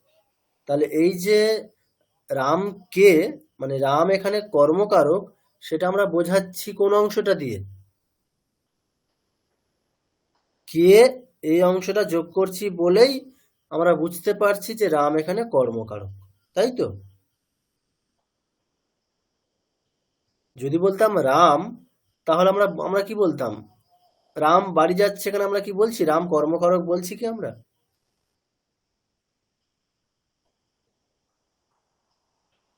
তাহলে এই যে রাম কে মানে রাম এখানে কর্মকারক, সেটা আমরা বোঝাচ্ছি কোন অংশটা দিয়ে? কে এই অংশটা যোগ করছি বলেই আমরা বুঝতে পারছি যে রাম এখানে কর্মকারক, তাই তো? যদি বলতাম রাম, তাহলে আমরা কি বলতাম? রাম বাড়ি যাচ্ছে, এখানে আমরা কি বলছি? রাম কর্মকারক বলছি কি আমরা?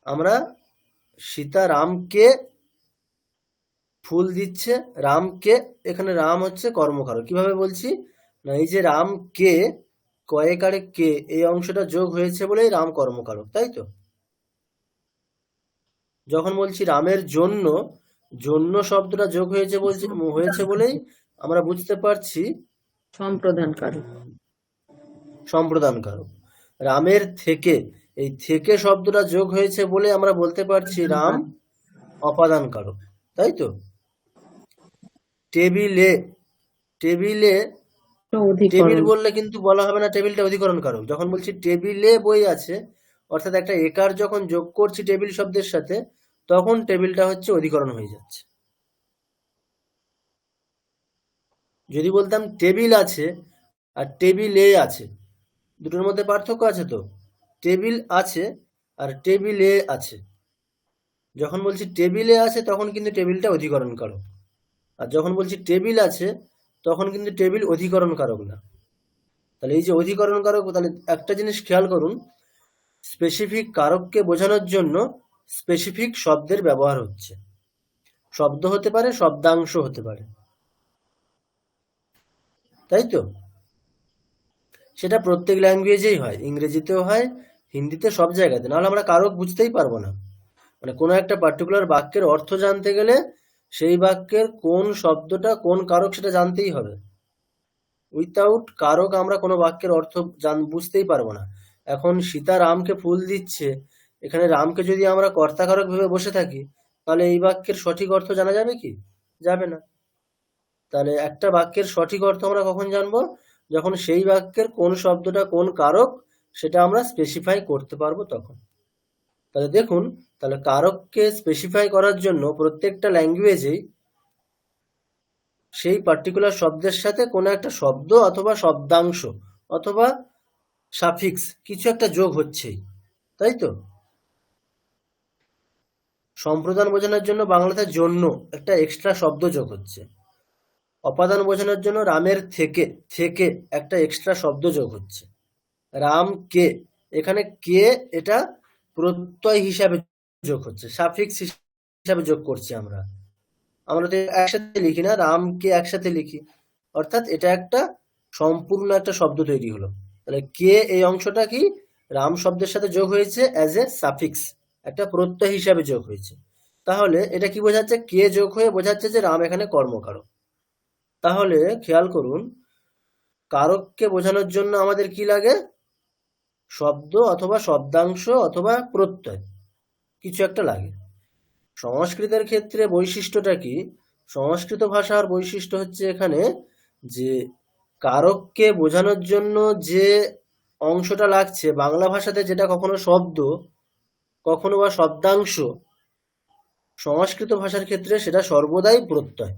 আমরা সীতা রামকে ফুল দিচ্ছে, রামকে, এখানে রাম হচ্ছে কর্মকারক। কিভাবে বলছি? না, এই যে রামকে, কয়েকারে কে, এই অংশটা যোগ হয়েছে বলেই রাম কর্মকারক, তাই তো? যখন বলছি রামের জন্য, জন্য শব্দটা যোগ হয়েছে বলেই আমরা বুঝতে পারছি সম্প্রদান কারক। সম্প্রদান কারক। রামের থেকে, এই থেকে শব্দটা যোগ হয়েছে বলে আমরা বলতে পারছি রাম অপাদান কারক, তাই তো? টেবিলে, টেবিলে, টেবিল বললে কিন্তু বলা হবে না টেবিলটা অধিকরণ কারক। যখন বলছি টেবিলে বই আছে, অর্থাৎ একটা একার যখন যোগ করছি টেবিল শব্দের সাথে, তখন টেবিলটা হচ্ছে অধিকরণ হয়ে যাচ্ছে। যদি বলতাম টেবিল আছে আর টেবিলে আছে, দুটোর মধ্যে পার্থক্য আছে তো? টেবিল আছে আর টেবিলে আছে, যখন বলছি টেবিলে আছে তখন কিন্তু টেবিলটা অধিকরণ কারক, আর যখন বলছি টেবিল আছে তখন কিন্তু টেবিল অধিকরণ কারক না। তাহলে এই যে অধিকরণ কারক, তাহলে একটা জিনিস খেয়াল করুন, স্পেসিফিক কারককে বোঝানোর জন্য স্পেসিফিক শব্দের ব্যবহার হচ্ছে। শব্দ হতে পারে, শব্দাংশ হতে পারে, তাই তো? সেটা প্রত্যেক ল্যাঙ্গুয়েজেই হয়, ইংরেজিতেও হয়, হিন্দিতে, সব জায়গাতে। নাহলে আমরা কারক বুঝতেই পারবো না। মানে কোনো একটা পার্টিকুলার বাক্যের অর্থ জানতে গেলে সেই বাক্যের কোন শব্দটা কোন কারক সেটা জানতেই হবে। উইথাউট কারক আমরা কোনো বাক্যের অর্থ বুঝতেই পারবো না। এখন সীতা রামকে ফুল দিচ্ছে, এখানে রামকে যদি আমরা কর্তাকারক ভেবে বসে থাকি, তাহলে এই বাক্যের সঠিক অর্থ জানা যাবে কি? যাবে না। তাহলে একটা বাক্যের সঠিক অর্থ আমরা কখন জানবো? যখন সেই বাক্যের কোন শব্দটা কোন কারক সেটা আমরা স্পেসিফাই করতে পারবো তখন। তাহলে দেখুন, তাহলে কারককে স্পেসিফাই করার জন্য প্রত্যেকটা ল্যাঙ্গুয়েজেই সেই পার্টিকুলার শব্দের সাথে কোনো একটা শব্দ অথবা শব্দাংশ অথবা সাফিক্স কিছু একটা যোগ হচ্ছেই, তাই তো? সম্প্রদান বোঝানোর জন্য বাংলাতে জন্য একটা এক্সট্রা শব্দ যোগ হচ্ছে। অপাদান বোঝানোর জন্য রামের থেকে থেকে একটা এক্সট্রা শব্দ যোগ হচ্ছে। রাম কে, এখানে কে এটা প্রত্যয় হিসাবে যোগ হচ্ছে, সাফিক্স হিসাবে যোগ করছি আমরা তো একসাথে লিখি না, রাম কে একসাথে লিখি, অর্থাৎ এটা একটা সম্পূর্ণ একটা শব্দ তৈরি হলো। তাহলে কে এই অংশটা কি রাম শব্দের সাথে যোগ হয়েছে অ্যাজ এ সাফিক্স, একটা প্রত্যয় হিসাবে যোগ হয়েছে। তাহলে এটা কি বোঝাচ্ছে? কে যোগ হয়ে বোঝাচ্ছে যে রাম এখানে কর্মকারক। তাহলে খেয়াল করুন, কারককে বোঝানোর জন্য আমাদের কি লাগে? শব্দ অথবা শব্দাংশ অথবা প্রত্যয় কিছু একটা লাগে। সংস্কৃতের ক্ষেত্রে বৈশিষ্ট্যটা কি? সংস্কৃত ভাষার বৈশিষ্ট্য হচ্ছে এখানে যে কারককে বোঝানোর জন্য যে অংশটা লাগছে বাংলা ভাষাতে যেটা কখনো শব্দ কখনো বা শব্দাংশ, সংস্কৃত ভাষার ক্ষেত্রে সেটা সর্বদাই প্রত্যয়।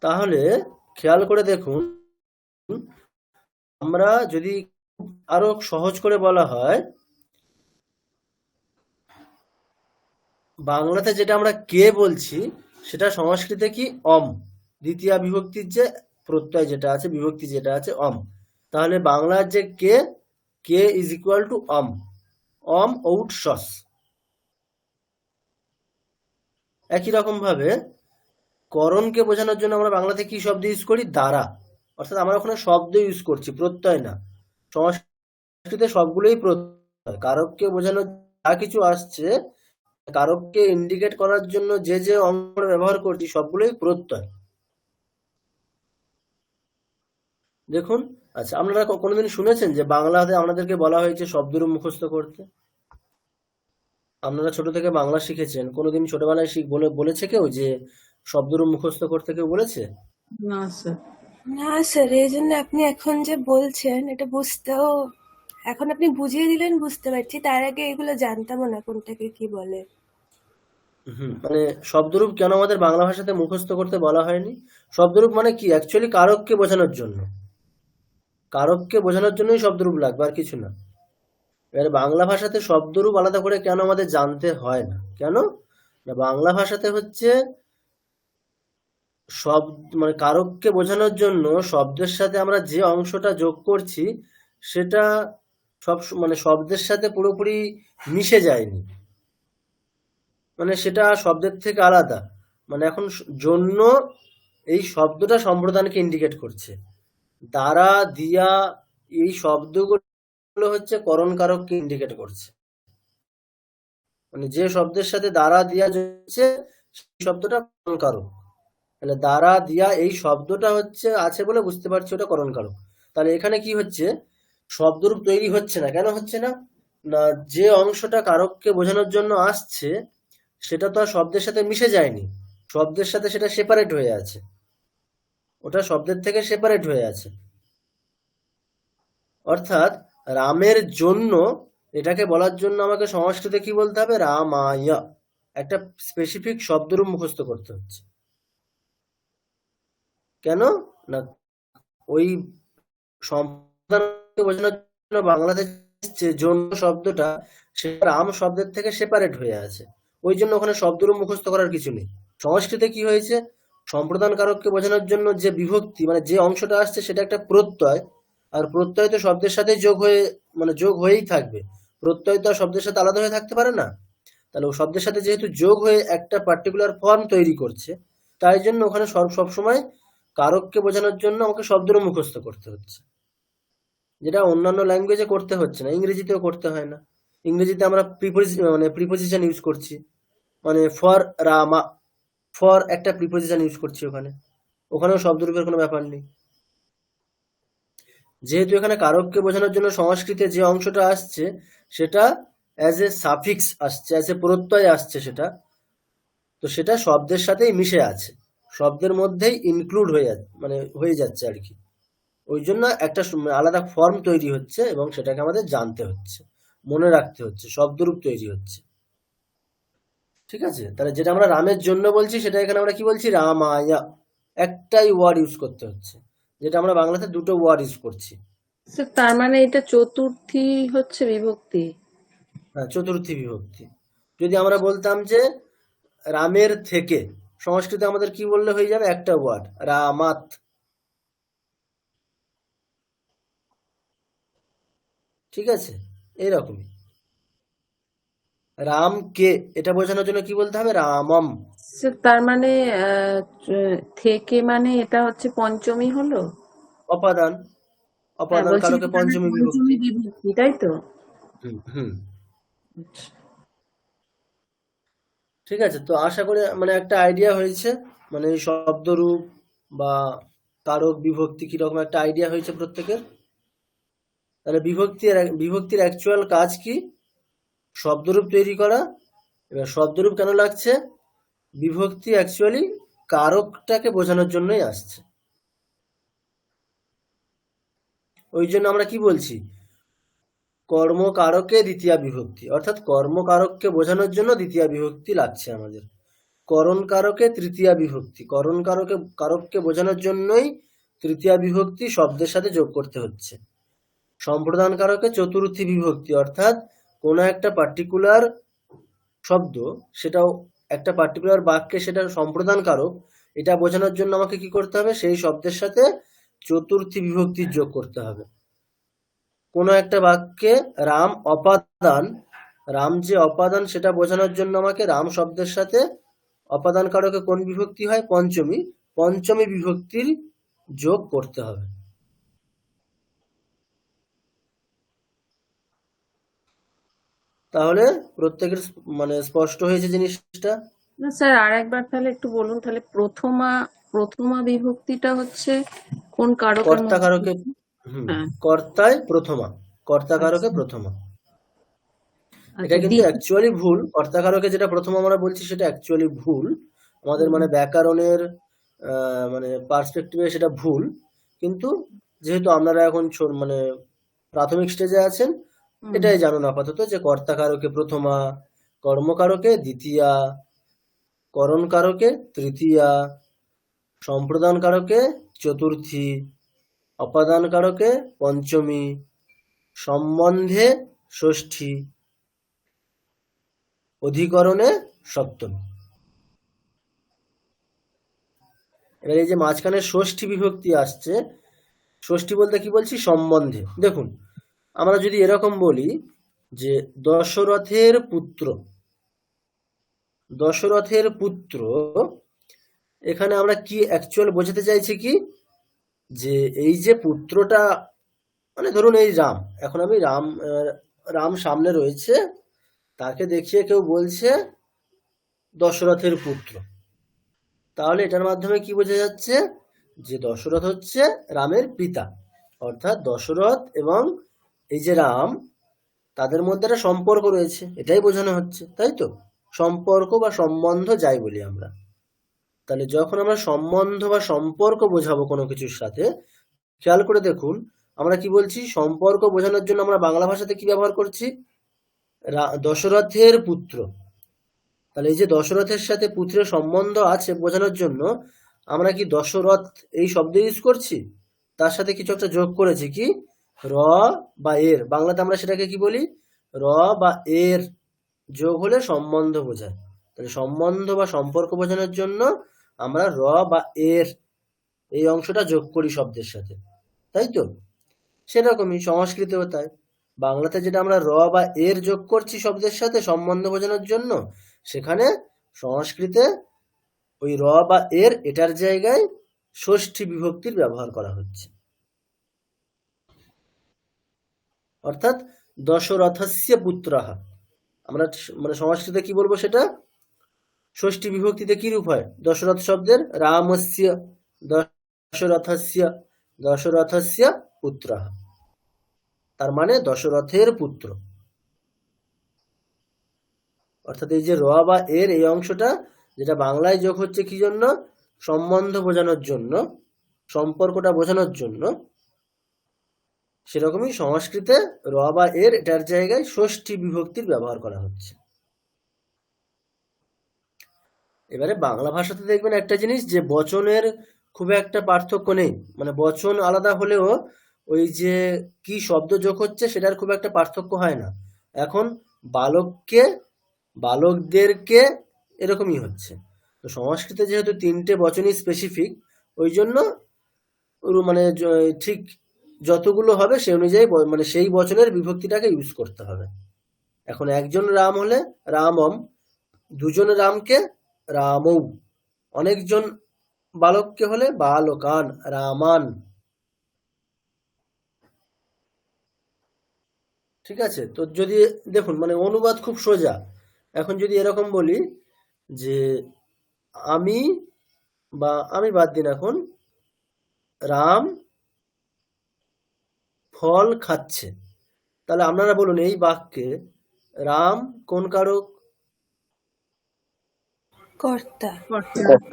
তাহলে খেয়াল করে দেখুন, আমরা যদি আরো সহজ করে বলা হয়, বাংলাতে যেটা আমরা কে বলছি সেটা সংস্কৃতে কি অম, দ্বিতীয়া বিভক্তির যে প্রত্যয় যেটা আছে, বিভক্তি যেটা আছে অম। তাহলে বাংলার যে কে, কে ইজ ইকুয়াল টু অম, অম আউট সস। একই রকম ভাবে করণকে বোঝানোর জন্য আমরা বাংলাতে কি শব্দ ইউজ করি? দ্বারা, অর্থাৎ আমরা ওখানে শব্দ ইউজ করছি, প্রত্যয় না। সংস্কৃতে সবগুলোই প্রত্যয়। কারককে বোঝানোর যা কিছু আসছে, কারককে ইন্ডিকেট করার জন্য যে যে অঙ্ক ব্যবহার করছি সবগুলোই প্রত্যয়। দেখুন, আচ্ছা, আপনারা কোনোদিন শুনেছেন যে বাংলাতে আমাদেরকে বলা হয়েছে শব্দরূপ মুখস্থ করতে? আপনারা ছোট থেকে বাংলা শিখেছেন, কোনোদিন ছোটবেলায় বলেছে কেউ যে শব্দরূপ মুখস্থ করতে? কেউ বলেছে? না স্যার। না স্যার, এই জন্য আপনি এখন যে বলছেন এটা বুঝতেও, এখন আপনি বুঝিয়ে দিলেন বুঝতে পারছি, তার আগে এগুলো জানতামও না কোনটাকে কি বলে। মানে শব্দরূপ কেন আমাদের বাংলা ভাষাতে মুখস্থ করতে বলা হয়নি? শব্দরূপ মানে কি? অ্যাকচুয়ালি কারককে বোঝানোর জন্য, কারককে বোঝানোর জন্যই শব্দরূপ লাগবে, আর কিছু না। এবার বাংলা ভাষাতে শব্দরূপ আলাদা করে কেন আমাদের জানতে হয় না? কেন না, বাংলা ভাষাতে হচ্ছে মানে কারককে বোঝানোর জন্য শব্দের সাথে আমরা যে অংশটা যোগ করছি সেটা মানে শব্দের সাথে পুরোপুরি মিশে যায়নি, মানে সেটা শব্দের থেকে আলাদা। মানে এখন জন্য এই শব্দটা সম্প্রদানকে ইন্ডিকেট করছে, দ্বারা দিয়া এই শব্দগুলো হচ্ছে করণ কারককে ইন্ডিকেট করছে। মানে যে শব্দের সাথে দ্বারা দিয়া যাচ্ছে সেই শব্দটা করণ কারক। তাহলে দ্বারা দিয়া এই শব্দটা হচ্ছে আছে বলে বুঝতে পারছি ওটা করণ কারক। তাহলে এখানে কি হচ্ছে? শব্দরূপ তৈরি হচ্ছে না। কেন হচ্ছে না? না, যে অংশটা কারককে বোঝানোর জন্য আসছে সেটা তো আর শব্দের সাথে মিশে যায়নি, শব্দের সাথে সেটা সেপারেট হয়ে আছে, ওটা শব্দের থেকে সেপারেট হয়ে আছে। অর্থাৎ রামের জন্য এটাকে বলার জন্য আমাকে সংস্কৃতে কি বলতে হবে? রামায়, একটা স্পেসিফিক শব্দরূপ মুখস্থ করতে হচ্ছে। কেন না, ওই সম্প্রদানকে বোঝানোর জন্য বাংলাতে যে জন্য শব্দটা সেটা রাম শব্দের থেকে সেপারেট হয়ে আছে, ওই জন্য ওখানে শব্দরূপ মুখস্থ করার কিছু নেই। সংস্কৃতে কি হয়েছে? সম্প্রদান কারককে বোঝানোর জন্য যে বিভক্তি মানে যে অংশটা আসছে সেটা একটা প্রত্যয়, আর প্রত্যয় তো শব্দের সাথে যোগ হয়ে মানে যোগ হয়েই থাকবে, প্রত্যয় তো আর শব্দের সাথে আলাদা হয়ে থাকতে পারে না। তাহলে ও শব্দের সাথে যেহেতু যোগ হয়ে একটা পার্টিকুলার ফর্ম তৈরি করছে, তাই জন্য ওখানে সবসময় কারককে বোঝানোর জন্য আমাকে শব্দরূপ মুখস্থ করতে হচ্ছে, যেটা অন্যান্য ল্যাঙ্গুয়েজে করতে হচ্ছে না, ইংরেজিতেও করতে হয় না। ইংরেজিতে আমরা প্রিপোজিশন ইউজ করছি, মানে ফর রামা, ফর একটা প্রিপোজিশন ইউজ করছি ওখানেও শব্দরূপের কোনো ব্যাপার নেই। যেহেতু এখানে কারককে বোঝানোর জন্য সংস্কৃতে যে অংশটা আসছে সেটা অ্যাজ এ সাফিক্স আসছে, অ্যাজ এ প্রত্যয় আসছে, সেটা তো সেটা শব্দের সাথেই মিশে আছে, শব্দের মধ্যেই ইনক্লুড হয়ে যাচ্ছে আর কি। ওই জন্য একটা আলাদা ফর্ম তৈরি হচ্ছে এবং সেটাকে আমাদের জানতে হচ্ছে, মনে রাখতে হচ্ছে, শব্দরূপ তৈরি হচ্ছে। ঠিক আছে, তাহলে যেটা আমরা রামের জন্য বলছি সেটা এখানে আমরা কি বলছি, রামায়া, একটাই ওয়ার্ড ইউজ করতে হচ্ছে, যেটা আমরা বাংলাতে দুটো ওয়ার্ড ইউজ করছি। স্যার তার মানে এটা চতুর্থী হচ্ছে বিভক্তি? হ্যাঁ, চতুর্থী বিভক্তি। যদি আমরা বলতাম যে রামের থেকে, সংস্কৃতে আমাদের কি বললে হয়ে যাবে, একটা ওয়ার্ড, রামাত। ঠিক আছে, এইরকমই। রামকে এটা বোঝানোর জন্য কি বলতে হবে, রামম। স্যার তার মানে থেকে মানে এটা হচ্ছে পঞ্চমী হলো? অপাদান, হ্যাঁ অপাদান বলছি কারকে এটা পঞ্চমী পঞ্চমী বিভক্তি। বিভক্তি, তাই তো? হুম হুম। আচ্ছা। ঠিক আছে, তো আশা করি একটা আইডিয়া হয়েছে, এই শব্দরূপ বা কারক বিভক্তি কিরকম একটা আইডিয়া হয়েছে প্রত্যেকের। তাহলে বিভক্তির অ্যাকচুয়াল কাজ কি, শব্দরূপ তৈরি করা। এবার শব্দরূপ কেন লাগছে, বিভক্তি অ্যাকচুয়ালি কারকটাকে বোঝানোর জন্যই আসছে। ওই জন্য আমরা কি বলছি, কর্মকারকে দ্বিতীয়া বিভক্তি, অর্থাৎ কর্মকারককে বোঝানোর জন্য দ্বিতীয়া বিভক্তি লাগছে আমাদের। করণ কারকে তৃতীয়া বিভক্তি, করণ কারককে বোঝানোর জন্যই তৃতীয়া বিভক্তি শব্দের সাথে যোগ করতে হচ্ছে। সম্প্রদান কারকে চতুর্থী বিভক্তি, অর্থাৎ কোনো একটা পার্টিকুলার শব্দ, সেটাও একটা পার্টিকুলার বাক্যে সেটা সম্প্রদান কারক, এটা বোঝানোর জন্য আমাকে কি করতে হবে, সেই শব্দের সাথে চতুর্থী বিভক্তির যোগ করতে হবে। কোনো একটা বাক্যে রাম অপাদান, রাম যে অপাদান সেটা বোঝানোর জন্য আমাকে রাম শব্দের সাথে অপাদান কারকে কোন বিভক্তি হয়, পঞ্চমী, পঞ্চমী বিভক্তির যোগ করতে হবে। তাহলে প্রত্যেকের স্পষ্ট হয়েছে জিনিসটা। না স্যার আর একবার তাহলে একটু বলুন, তাহলে প্রথমা বিভক্তিটা হচ্ছে কোন কারকের কর্তা মধ্যে? কারকে, হ্যাঁ কর্তায় প্রথমা, কর্তা কারকে আচ্ছা প্রথমা। এটা আচ্ছা কিন্তু অ্যাকচুয়ালি ভুল, কর্তা কারকে যেটা প্রথম আমরা বলছি সেটা অ্যাকচুয়ালি ভুল, আমাদের ব্যাকরণের পার্সপেক্টিভে সেটা ভুল। কিন্তু যেহেতু আপনারা এখন প্রাথমিক স্টেজে আছেন, এটাই জানুন আপাতত যে কর্তা কারকে প্রথমা, কর্মকারকে দ্বিতীয়া, করণ কারকে তৃতীয়া, সম্প্রদান কারকে চতুর্থী, অপাদান কারকে পঞ্চমী, সম্বন্ধে ষষ্ঠী, অধিকরণে সপ্তমী। এবার এই যে মাঝখানে ষষ্ঠী বিভক্তি আসছে, ষষ্ঠী বলতে কি বলছি, সম্বন্ধে। দেখুন, আমরা যদি এরকম বলি যে দশরথের পুত্র, দশরথের পুত্র, এখানে আমরা কি অ্যাকচুয়াল বোঝাতে চাইছি কি, যে এই যে পুত্রটা, ধরুন এই রাম, এখন আমি রাম সামনে রয়েছে, তাকে দেখিয়ে কেউ বলছে দশরথের পুত্র, তাহলে এটার মাধ্যমে কি বোঝা যাচ্ছে, যে দশরথ হচ্ছে রামের পিতা, অর্থাৎ দশরথ এবং এই যে রাম, তাদের মধ্যে একটা সম্পর্ক রয়েছে, এটাই বোঝানো হচ্ছে, তাই তো? সম্পর্ক বা সম্বন্ধ যাই বলি আমরা। তাহলে যখন আমরা সম্বন্ধ বা সম্পর্ক বোঝাবো কোনো কিছুর সাথে, খেয়াল করে দেখুন আমরা কি বলছি, সম্পর্ক বোঝানোর জন্য আমরা বাংলা ভাষাতে কি ব্যবহার করছি, দশরথের পুত্র। তাহলে এই যে দশরথের সাথে পুত্রের সম্বন্ধ আছে বোঝানোর জন্য আমরা কি দশরথ এই শব্দ ইউজ করছি, তার সাথে কিছু একটা যোগ করেছি, কি র বা এর, বাংলাতে আমরা সেটাকে কি বলি, র বা এর যোগ হলে সম্বন্ধ বোঝায়। তাহলে সম্বন্ধ বা সম্পর্ক বোঝানোর জন্য আমরা র বা এর এই অংশটা যোগ করি শব্দের সাথে, তাই তো? সেরকমই সংস্কৃতেও তাই, বাংলাতে যেটা আমরা র বা এর যোগ করছি শব্দের সাথে সম্বন্ধ বোঝানোর জন্য, সেখানে সংস্কৃতে ওই র বা এর এটার জায়গায় ষষ্ঠী বিভক্তির ব্যবহার করা হচ্ছে। অর্থাৎ দশরথস্য পুত্রः। আমরা মানে সংস্কৃতে কি বলবো সেটা? ষষ্ঠী বিভক্তিতে কি রূপ হয় দশরথ শব্দের? রামস্য, দশরথস্য, দশরথস্য পুত্রः, তার মানে দশরথের পুত্র। অর্থাৎ এই যে র বা এর এই অংশটা যেটা বাংলায় যোগ হচ্ছে কি জন্য? সম্বন্ধ বোঝানোর জন্য, সম্পর্কটা বোঝানোর জন্য। সেরকমই সংস্কৃতে র বা এর এটার জায়গায় ষষ্ঠী বিভক্তির ব্যবহার করা হচ্ছে। এবারে বাংলা ভাষাতে দেখবেন একটা জিনিস, যে বচনের খুব একটা পার্থক্য নেই, মানে বচন আলাদা হলেও ওই যে কি শব্দ যোগ হচ্ছে সেটার খুব একটা পার্থক্য হয় না। এখন বালককে, বালকদেরকে, এরকমই হচ্ছে। তো সংস্কৃতে যেহেতু তিনটে বচনই স্পেসিফিক, ওই জন্য মানে ঠিক যতগুলো হবে সেই অনুযায়ী মানে সেই বচনের বিভক্তিটাকে ইউজ করতে হবে। এখন একজন রাম হলে রামম, দুজন রামকে রামৌ, অনেকজন বালককে হলে বালকান, রামান। ঠিক আছে? তো যদি দেখুন মানে অনুবাদ খুব সোজা। এখন যদি এরকম বলি যে আমি, বা আমি বাদ দিন, এখন রাম ফল খাচ্ছে, তাহলে আপনারা বলুন এই বাক্যে রাম কোন কারক? কর্তা।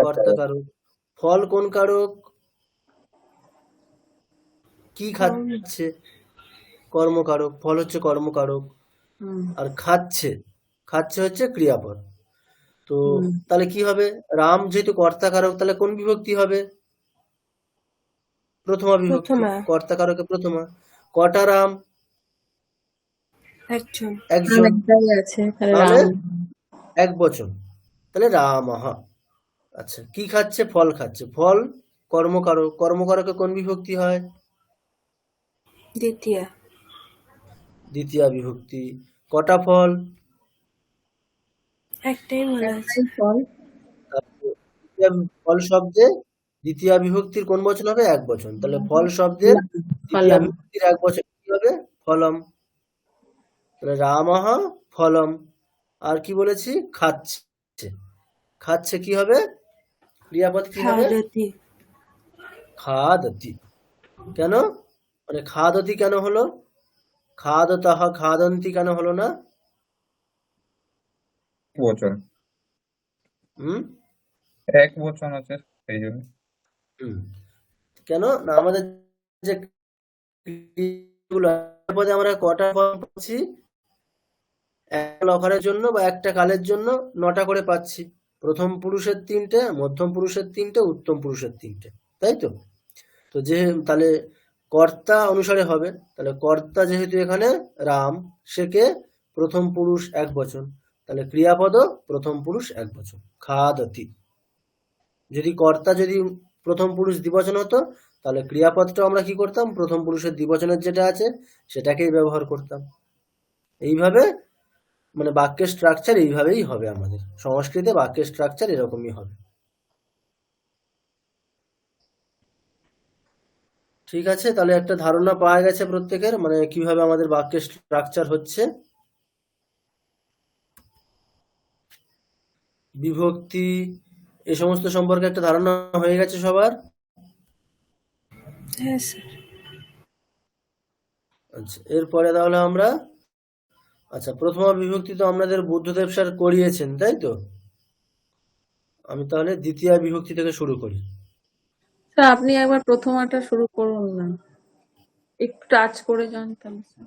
কর্তা কারক। ফল কোন কারক? কি খাচ্ছে? কর্মকারক। ফল হচ্ছে কর্মকারক। আর খাচ্ছে, খাচ্ছে হচ্ছে ক্রিয়াপদ। তো তাহলে কি হবে? রাম যেহেতু কর্তা কারক, তাহলে কোন বিভক্তি হবে? প্রথমা বিভক্তি। প্রথমা। কর্তা কারকে প্রথমা। কটা রাম? একজন। একজন, একটাই আছে, তাহলে তাহলে রাম। এক বচন, তাহলে রামঃ। আচ্ছা, কি খাচ্ছে? ফল খাচ্ছে। ফল কর্মকারক, কর্মকারকে কোন বিভক্তি হয়? দ্বিতীয়া। দ্বিতীয়া বিভক্তি। কটা ফল? একটাই বলা আছে। একটাই ফল। ফল শব্দে দ্বিতীয়া বিভক্তির কোন বচন হবে? এক বচন। তাহলে ফল শব্দের দ্বিতীয়া ফলম। বিভক্তির এক বচন কি হবে? ফলম। তাহলে রামঃ ফলম। আর কি বলেছি? খাচ্ছে। খাচ্ছে কি হবে? ক্রিয়াপদ কি হবে? খাদতি। খাদতি। কেন? মানে খাদতি কেন হলো? খাদতঃ খাদন্তি কেন হলো না? বচন, হুম এক বচন আছে সেই জন্য। হুম কেন না? আমাদের যে ক্রিয়াগুলো পদে আমরা কটা ফর্ম পাচ্ছি? একটা লকারের জন্য বা একটা কালের জন্য 9টা করে পাচ্ছি। প্রথম পুরুষের 3টে, মধ্যম পুরুষের 3টে, উত্তম পুরুষের 3টে, তাই তো? তো যে তাহলে কর্তা অনুসারে হবে। তাহলে কর্তা যেহেতু এখানে রাম, সেকে প্রথম পুরুষ এক বচন, তাহলে ক্রিয়াপদ প্রথম পুরুষ এক বচন, খাদতি। যদি কর্তা যদি প্রথম পুরুষ দ্বিবচন হতো, তাহলে ক্রিয়াপদটা আমরা কি করতাম? প্রথম পুরুষের দ্বিবচনের যেটা আছে সেটাকেই ব্যবহার করতাম। এইভাবে মানে বাক্যের স্ট্রাকচার এইভাবেই হবে। আমাদের সংস্কৃতে বাক্যের স্ট্রাকচার এরকমই হবে। ঠিক আছে, তাহলে একটা ধারণা পাওয়া গেছে প্রত্যেকের, মানে কিভাবে আমাদের বাক্যের স্ট্রাকচার হচ্ছে। বিভক্তি এ সমস্ত সম্পর্কে একটা ধারণা হয়ে গেছে সবার? হ্যাঁ স্যার। আচ্ছা, এরপরে তাহলে আমরা, আচ্ছা প্রথমা বিভক্তি তো আপনাদের বুদ্ধদেব স্যার করিয়েছেন, তাই তো? আমি তাহলে দ্বিতীয় বিভক্তি থেকে শুরু করি। স্যার আপনি একবার প্রথমাটা শুরু করুন না, একটু টাচ করে জানতাম স্যার।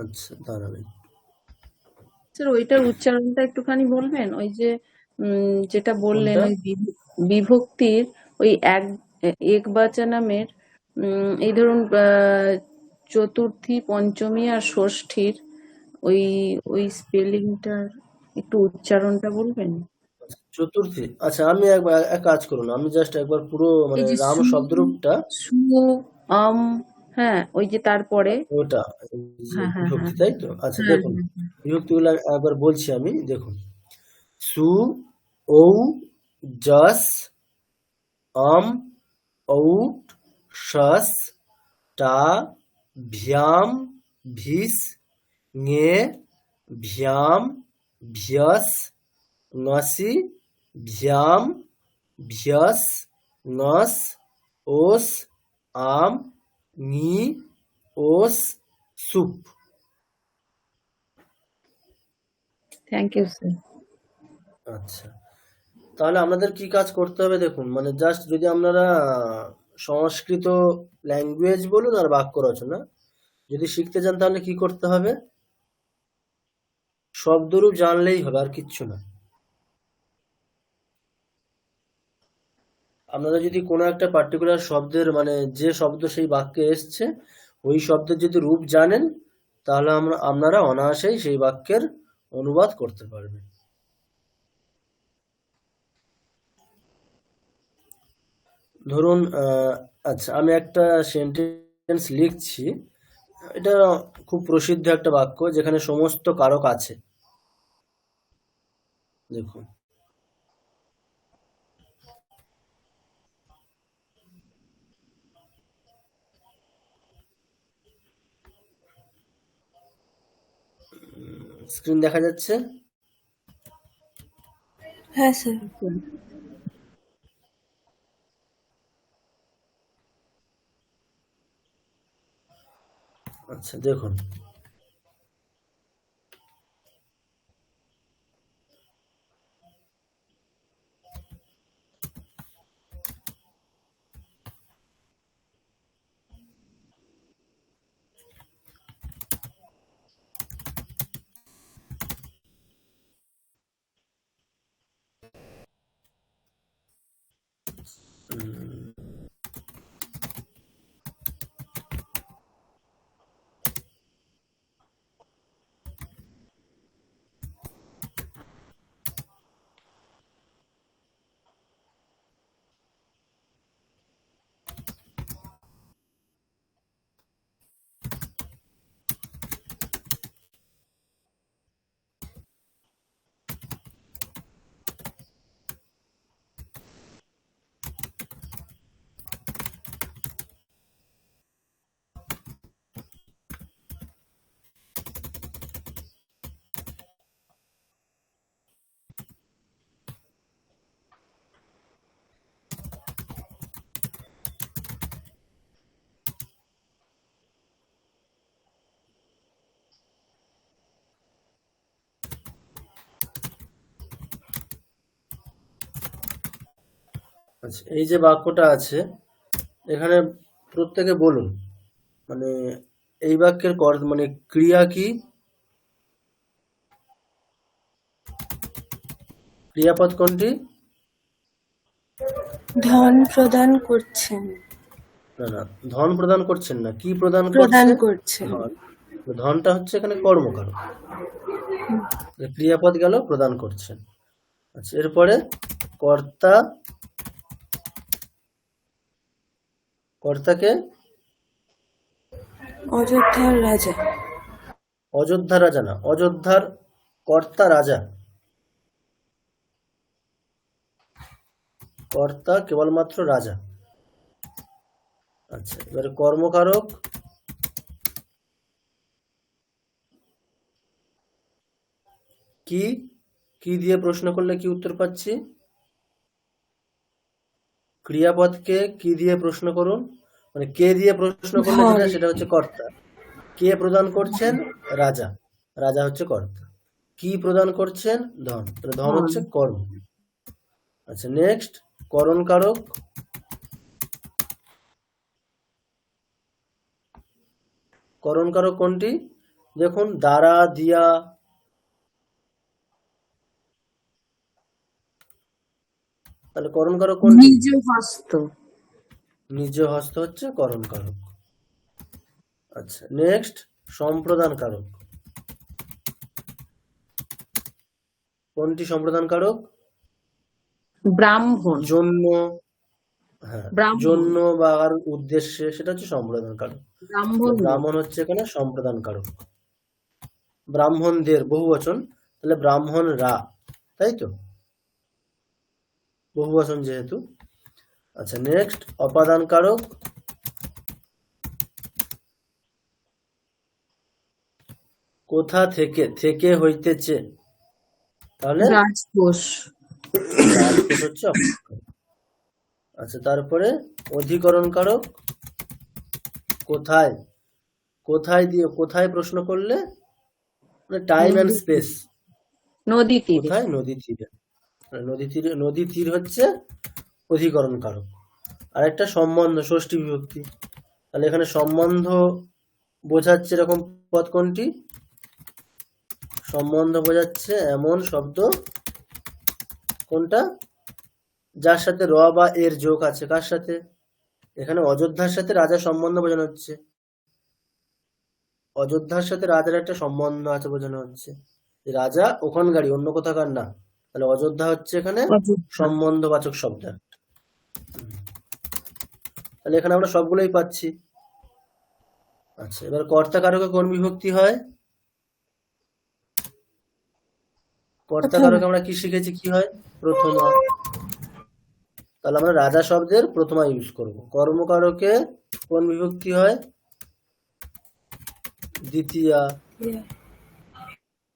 আচ্ছা দাঁড়াবেন। স্যার ওইটার উচ্চারণটা একটুখানি বলবেন? ওই যে যেটা বললেন কোনটা? ওই বিভক্তির ওই একবাচনামের এই ধরুন চতুর্থী, পঞ্চমী আর ষষ্ঠীর ওই ওই স্পেলিংটার একটু উচ্চারণটা বলবেন? চতুর্থী। আচ্ছা আমি একবার এক কাজ করুন, আমি জাস্ট একবার পুরো এই মানে যে রাম শব্দরূপটা, সু, আম, হ্যাঁ ওই যে তারপরে, ওটা এই যে হ্যাঁ হ্যাঁ বিভক্তি, হ্যাঁ তাই তো? আচ্ছা হ্যাঁ দেখুন, বিভক্তিগুলো একবার বলছি আমি, দেখুন। সু, ঔ, যস, অম, ঔট, শস, টা, ভ্যাম ভিস ঙে ভ্যাম ভ্যাস ঙসি ভ্যাম ভ্যাস ঙস ওস আম ঙি ওস সুপ। Thank you sir. আচ্ছা, তাহলে আপনাদের কি কাজ করতে হবে দেখুন, মানে জাস্ট যদি আপনারা সংস্কৃত ল্যাঙ্গুয়েজ বলুন আর বাক্য রচনা যদি শিখতে চান তাহলে কি করতে হবে, শব্দরূপ জানলেই হবে, আর কিচ্ছু না। আপনারা যদি কোনো একটা পার্টিকুলার শব্দের মানে যে শব্দ সেই বাক্যে এসছে ওই শব্দের যদি রূপ জানেন তাহলে আপনারা অনায়াসেই সেই বাক্যের অনুবাদ করতে পারবেন। ধরুন আচ্ছা, আমি একটা সেন্টেন্স লিখছি, এটা খুব প্রসিদ্ধ একটা বাক্য যেখানে সমস্ত কারক আছে। দেখুন, স্ক্রিন দেখা যাচ্ছে? হ্যাঁ স্যার। আচ্ছা দেখুন, আচ্ছা এই যে বাক্যটা আছে এখানে প্রত্যেকে বলুন, মানে এই বাক্যের মানে ক্রিয়া কি, ক্রিয়াপদ কোনটি? ধন প্রদান করছেন। না না, ধন প্রদান করছেন না, কি প্রদান প্রদান করছে? করছেন। ধন। ধনটা হচ্ছে এখানে কর্মকারক, ক্রিয়াপদ গেল প্রদান করছেন। আচ্ছা এরপরে কর্তা, কর্তাকে অযোধ্যার রাজা। অযোধ্যা রাজা না, অযোধ্যার কর্তা রাজা, কর্তা কেবলমাত্র রাজা। আচ্ছা এবারে কর্মকারক কি, কি দিয়ে প্রশ্ন করলে কি উত্তর পাচ্ছি? ক্রিয়াপদকে কি দিয়ে প্রশ্ন করুন, মানে কে দিয়ে প্রশ্ন করলে ধন। সেটা হচ্ছে কর্তা। কে প্রদান করছেন? রাজা, রাজা হচ্ছে কর্তা। কি প্রদান করছেন? ধন, তাহলে ধন হচ্ছে কর্ম। আচ্ছা নেক্সট করণকারক, করণকারক কোনটি? দেখুন দ্বারা, দিয়া, তাহলে করণকারক কোনটি? নিজ হস্ত। নিজ হস্ত হচ্ছে করণকারক। আচ্ছা নেক্সট সম্প্রদান কারক, কোনটি সম্প্রদান কারক? ব্রাহ্মণ। জন্য, হ্যাঁ ব্রাহ্মণ। জন্য বা আর উদ্দেশ্যে, সেটা হচ্ছে সম্প্রদান কারক। ব্রাহ্মণ। ব্রাহ্মণ হচ্ছে এখানে সম্প্রদান কারক। ব্রাহ্মণদের বহুবচন, তাহলে ব্রাহ্মণরা, তাই তো, বহুবচন যেহেতু। আচ্ছা নেক্সট অপাদান কারক, কোথা থেকে, থেকে হইতেছে, তাহলে রাজকোষ। রাজকোষ হচ্ছে অপরিকর। আচ্ছা, তারপরে অধিকরণ কারক কোথায়, কোথায় দিয়ে, কোথায় প্রশ্ন করলে মানে টাইম অ্যান্ড স্পেস, নদী তীরে। কোথায়, নদী তীরে। নদী তীরে, নদী তীর হচ্ছে অধিকরণ কারক। আর একটা সম্বন্ধ, ষষ্ঠী বিভক্তি। তাহলে এখানে সম্বন্ধ বোঝাচ্ছে এরকম পদ কোনটি? সম্বন্ধ বোঝাচ্ছে এমন শব্দ কোনটা যার সাথে র বা এর যোগ আছে। কার সাথে? এখানে অযোধ্যার সাথে রাজার সম্বন্ধ বোঝানো হচ্ছে। অযোধ্যার সাথে রাজার একটা সম্বন্ধ আছে বোঝানো হচ্ছে। রাজা ওখানকারই, অন্য কোথাকার না। তাহলে অযোধ্যা হচ্ছে এখানে সম্বন্ধবাচক শব্দ। তাহলে এখানে আমরা সবগুলোই পাচ্ছি। আচ্ছা, এবার কর্তা কারকে কোন বিভক্তি হয়? কর্তা কারকে আমরা কি শিখেছি, কি হয়? প্রথমা। তাহলে আমরা রাজা শব্দের প্রথমা ইউজ করব। কর্মকারকে কোন বিভক্তি হয়? দ্বিতীয়া।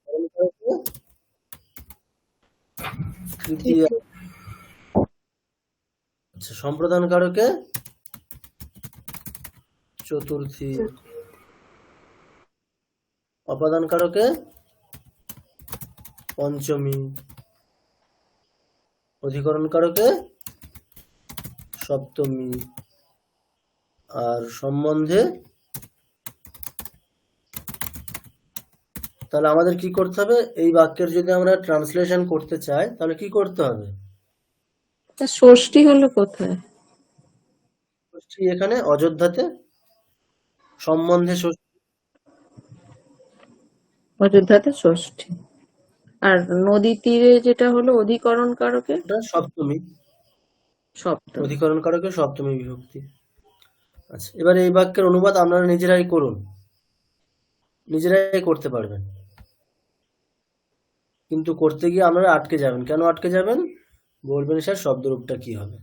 কর্মকারকে তৃতীয়া। আচ্ছা, সম্প্রদান কারকে চতুর্থী। অপাদান কারকে পঞ্চমী। অধিকরণ কারকে সপ্তমী। আর সম্বন্ধে, তাহলে আমাদের কি করতে হবে? এই বাক্যের যদি আমরা ট্রান্সলেশন করতে চাই তাহলে কি করতে হবে? তা ষষ্ঠী হলো কোথায়? ষষ্ঠী এখানে অযোধ্যাতে। সম্বন্ধে ষষ্ঠী। অযোধ্যাতে ষষ্ঠী। আর নদী তীরে যেটা হলো অধিকরণ কারকে ওটা সপ্তমী। সপ্তম। অধিকরণ কারকে সপ্তমী বিভক্তি। আচ্ছা, এবার এই বাক্যের অনুবাদ আপনারা নিজেরাই করুন, নিজেরাই করতে পারবেন। কিন্তু করতে গিয়ে আপনারা আটকে যাবেন। কেন আটকে যাবেন? বলবেন স্যার শব্দরূপটা কি হবে।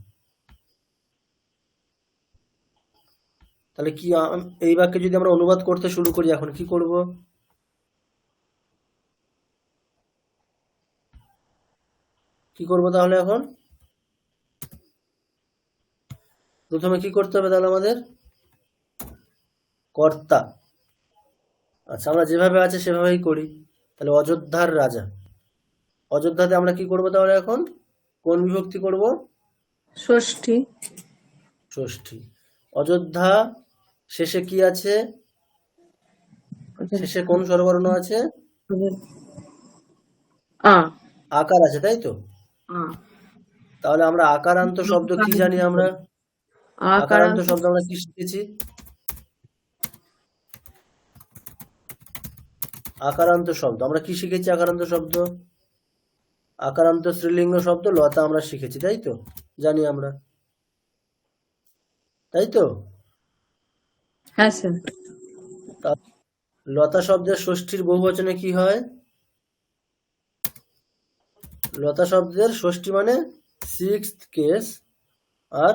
তাহলে কি এই বাক্যে যদি আমরা অনুবাদ করতে শুরু করি, এখন কি করব? কি করব তাহলে? এখন প্রথমে কি করতে হবে তাহলে আমাদের? কর্তা। আচ্ছা, আমরা যেভাবে আছে সেভাবেই করি। তাহলে অযোধ্যার রাজা। অযোধ্যাতে আমরা কি করব তাহলে? এখন কোন বিভক্তি করব? ষষ্ঠী। ষষ্ঠী। অযোধ্যা শেষে কি আছে? শেষে কোন স্বরবর্ণ আছে? আকার আছে, তাই তো? তাহলে আমরা আকারান্ত শব্দ কি জানি? আমরা আকারান্ত শব্দ আমরা কি শিখেছি? আকারান্ত শব্দ আমরা কি শিখেছি? আকারান্ত শব্দ, আকারান্ত স্ত্রীলিঙ্গ শব্দ লতা আমরা শিখেছি, তাই তো? জানি আমরা, তাই তো? হ্যাঁ স্যার। লতা শব্দের ষষ্ঠীর বহুবচনে কি হয়? লতা শব্দের ষষ্ঠী মানে সিক্সথ কেস আর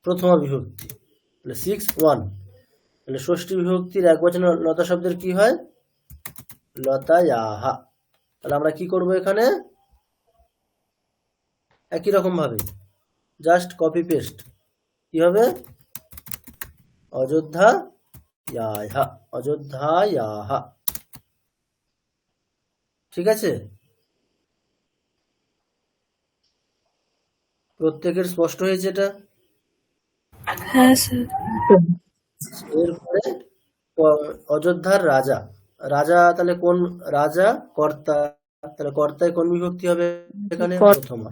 প্রথমা বিভক্তি, 6-1। তাহলে ষষ্ঠী বিভক্তির একবচনে লতা শব্দের কি হয়? লতায়াহা। তাহলে আমরা কি করব এখানে? একই রকম ভাবে জাস্ট কপি পেস্ট। কি হবে? অযোধ্যা ইয়াহা, অযোধ্যা ইয়াহা। ঠিক আছে? প্রত্যেকের স্পষ্ট হয়েছে এটা? হ্যাঁ স্যার। এরপরে অযোধ্যার রাজা। রাজা তাহলে কোন রাজা? কর্তা। তাহলে কর্তায় কোন বিভক্তি হবে এখানে? প্রথমা।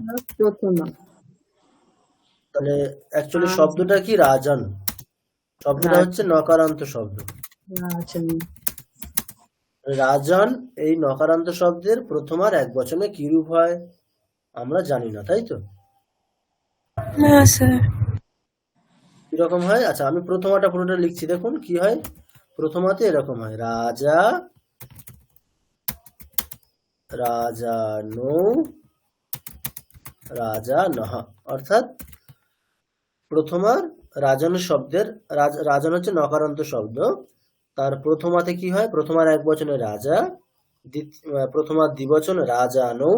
তাহলে অ্যাকচুয়ালি শব্দটা কি? রাজন। শব্দটা হচ্ছে নকারান্ত শব্দ। রাজন এই নকারান্ত শব্দের প্রথমার একবচনে কি রূপ হয় আমরা জানি না, তাই তো? না স্যার। কিরকম হয়? আচ্ছা, আমি প্রথমাটা পুরোটা লিখছি, দেখুন কি হয়। প্রথমাতে এরকম হয়, রাজা, রাজানো, রাজানহ। অর্থাৎ প্রথমার রাজন শব্দের, রাজন হচ্ছে নকারান্ত শব্দ, তার প্রথমাতে কি হয়? প্রথমার এক বচনে রাজা, প্রথমার দ্বিবচন রাজানৌ,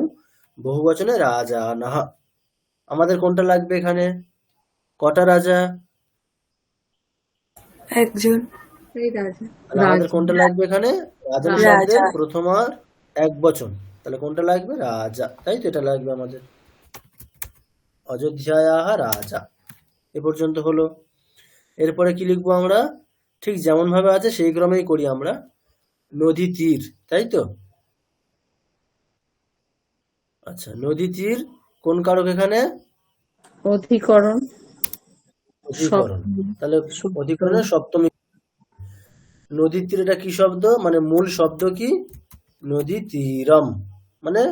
বহুবচনে রাজানঃ। আমাদের কোনটা লাগবে এখানে? কটা রাজা? একজন। এই রাজা তাহলে আমাদের কোনটা লাগবে এখানে? রাজানী রাজা। শব্দের রাজা। প্রথমার এক বচন, তাহলে কোনটা লাগবে? রাজা, তাই তো? এটা লাগবে আমাদের। অযোধ্যায়াহ রাজা। এ পর্যন্ত হলো। এরপরে কি লিখবো আমরা? ঠিক যেমন ভাবে আছে সেই ক্রমেই করি আমরা। নদী তীর, তাই তো? আচ্ছা, নদী তীর কোন কারক এখানে? অধিকরণ। অধিকরণ। তাহলে সপ্তমী। অধিকরণের সপ্তমী। নদী তীর এটা কি শব্দ? মানে মূল শব্দ কি? নদী তীরম, মানে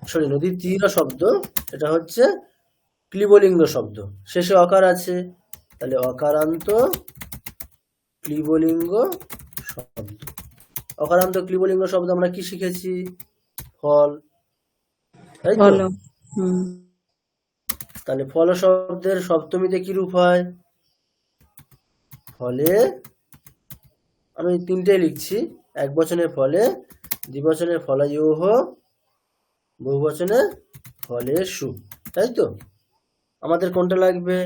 সরি, নদী তীর শব্দ এটা হচ্ছে ক্লিবলিঙ্গ শব্দ, শেষে অকার আছে, তাহলে অকারান্ত ক্লিবলিঙ্গ শব্দ। অকারান্ত ক্লিবলিঙ্গ শব্দ আমরা কি শিখেছি? ফল, তাই তো? ফল। তাহলে ফল শব্দের সপ্তমীতে কি রূপ হয়? ফলে, আমি তিনটে লিখছি। এক বচনে ফলে, দ্বিবচনে ফলায়োহ, বহুবচনে ফলেষু, তাই তো? আমাদের কোনটা লাগবে?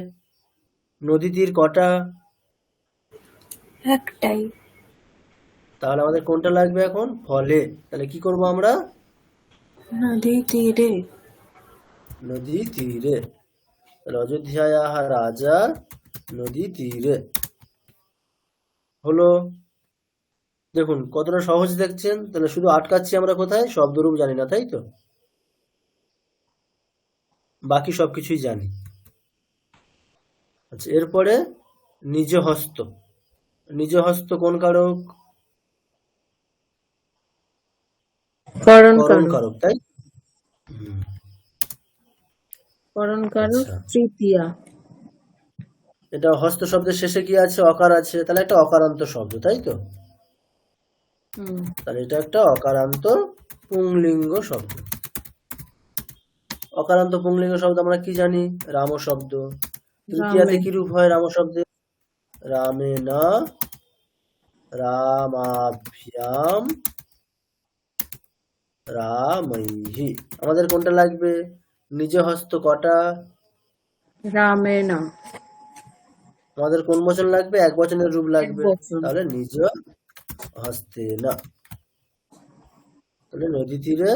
নদী তীর কটা? একটাই। তাহলে আমাদের কোনটা লাগবে এখন? ফলে। তাহলে কি করব আমরা? নদী তীরে। নদী তীরে। তাহলে অযোধ্যায়াহ রাজা নদী তীরে হলো। দেখুন কতটা সহজ দেখছেন। তাহলে শুধু আটকাচ্ছি আমরা কোথায়? শব্দরূপ জানি না, তাই তো? বাকি সবকিছুই জানি। আচ্ছা, এরপরে নিজ হস্ত। নিজ হস্ত কোন কারক? করণ করণ কারক। কারক, তাই? করণ কারক আচ্ছা, তৃতীয়া। এটা হস্ত শব্দের শেষে কি আছে? অকার আছে, তাহলে একটা অকারান্ত শব্দ, তাই তো? তাহলে এটা একটা অকারান্ত পুংলিঙ্গ শব্দ। অকারান্ত পুংলিঙ্গ শব্দ আমরা কি জানি? রাম শব্দ। তৃতীয়াতে কি রূপ হয় রাম শব্দে? রামেনা, রামাভ্যাম, রামৈহি। আমাদের কোনটা লাগবে? নিজ হস্ত কটা? রামেনা। আমাদের কোন বচন লাগবে? এক বচনের রূপ লাগবে, একবচন। তাহলে নিজ হস্তে না। তাহলে নদী তীরে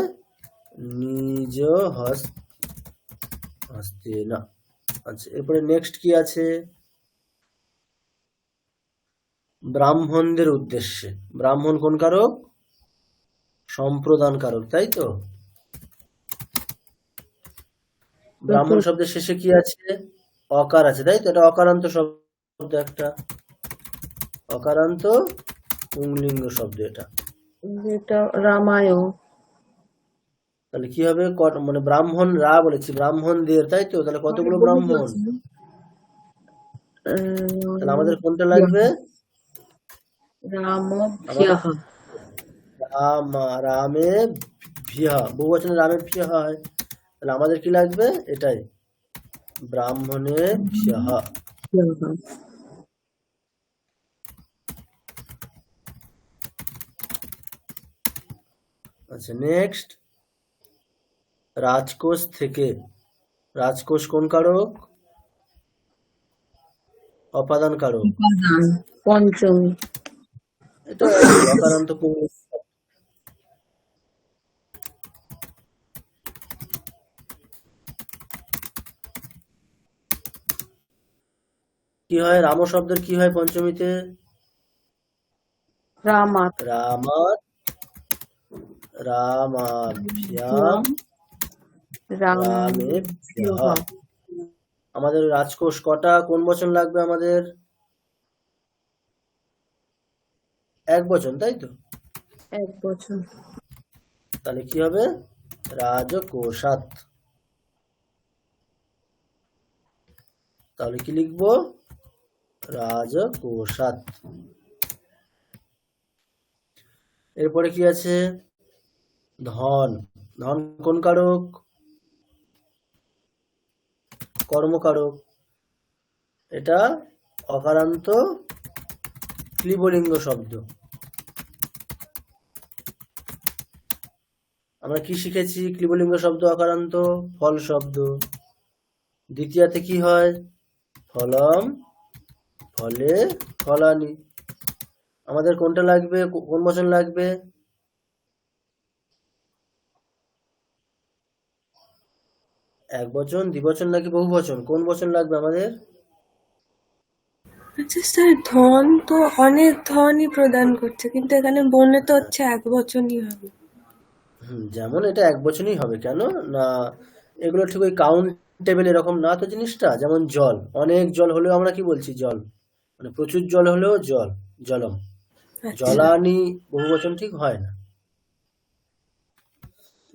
নিজ হস্তে না। আচ্ছা, এরপরে নেক্সট কি আছে? ব্রাহ্মণদের উদ্দেশ্যে। ব্রাহ্মণ কোন কারক? সম্প্রদান কারক, তাই তো? ব্রাহ্মণ শব্দের শেষে কি আছে? অকার আছে, তাই তো? এটা অকারান্ত শব্দ, একটা অকারান্ত পুংলিঙ্গ শব্দ এটা। যেটা রামায়ণ। তাহলে কি হবে? মানে ব্রাহ্মণ রা বলেছি, ব্রাহ্মণদের, তাই তো? তাহলে কতগুলো ব্রাহ্মণ? তাহলে আমাদের কোনটা লাগবে? রামে ভিয়া, বহুবচনে রামে ভিয়া হয়, তাহলে আমাদের কি লাগবে? এটাই, ব্রাহ্মণে ভিয়া। আচ্ছা, নেক্সট রাজকোষ থেকে। রাজকোষ কোন কারক? অপাদান কারক। পঞ্চমী। এটা অকারান্ত পুংলিঙ্গ। কি হয়? রাম শব্দের কি হয় পঞ্চমীতে? রামাত। রামাত, রামাভ্যাম, রামেভ্যঃ। আমাদের রাজকোষ কটা? কোন বচন লাগবে আমাদের? এক বচন, তাই তো? এক বচন। তাহলে কি হবে? রাজকোষাৎ। তাহলে কি লিখবো? রাজকোষাৎ। এরপরে কি আছে? ধন। ধন কোন কারক? কর্মকারক। এটা অকারান্ত ক্লিবলিঙ্গ শব্দ। আমরা কি শিখেছি? ক্লিবলিঙ্গ শব্দ আকারান্ত ফল শব্দ। দ্বিতীয়াতে কি হয়? ফলম, ফলে, ফলানি। আমাদের কোনটা লাগবে? কোন বচন লাগবে? এক বচন, দ্বিবচন নাকি বহু বচন? কোন বচন লাগবে আমাদের? আচ্ছা স্যার, ধন তো অনেক ধনই প্রদান করছে, কিন্তু এখানে বললে তো হচ্ছে এক বচনই হবে। যেমন এটা এক বচনই হবে। কেন না, এগুলো ঠিক ওই কাউন্টেবল এরকম না তো জিনিসটা। যেমন জল, অনেক জল হলেও আমরা কি বলছি? জল। মানে প্রচুর জল হলেও জল, জলম। আচ্ছা জলানি বহু বচন ঠিক হয় না।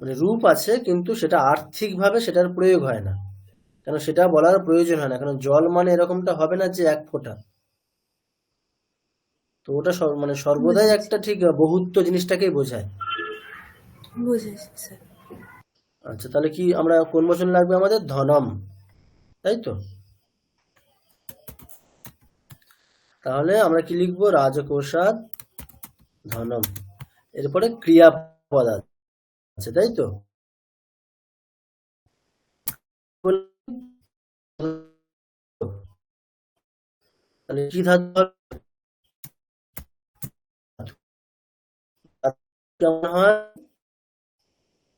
মানে রূপ আছে, কিন্তু সেটা আর্থিকভাবে সেটার প্রয়োগ হয় না, কেন সেটা বলার প্রয়োজন হয় না। কারণ জল মানে এরকমটা হবে না যে এক ফোঁটা। তো ওটা মানে সর্বদাই বুঝেছি, একটা ঠিক বহুত্ব জিনিসটাকেই বোঝায়। বুঝেছি স্যার। আচ্ছা, তাহলে কি আমরা কোন বচন লাগবে আমাদের? ধনম, তাই তো? তাহলে আমরা কি লিখবো? রাজকোষাৎ ধনম। এরপরে ক্রিয়াপদ আছে, তাই তো? তাহলে কি ধাতু হবে? কেমন হয়?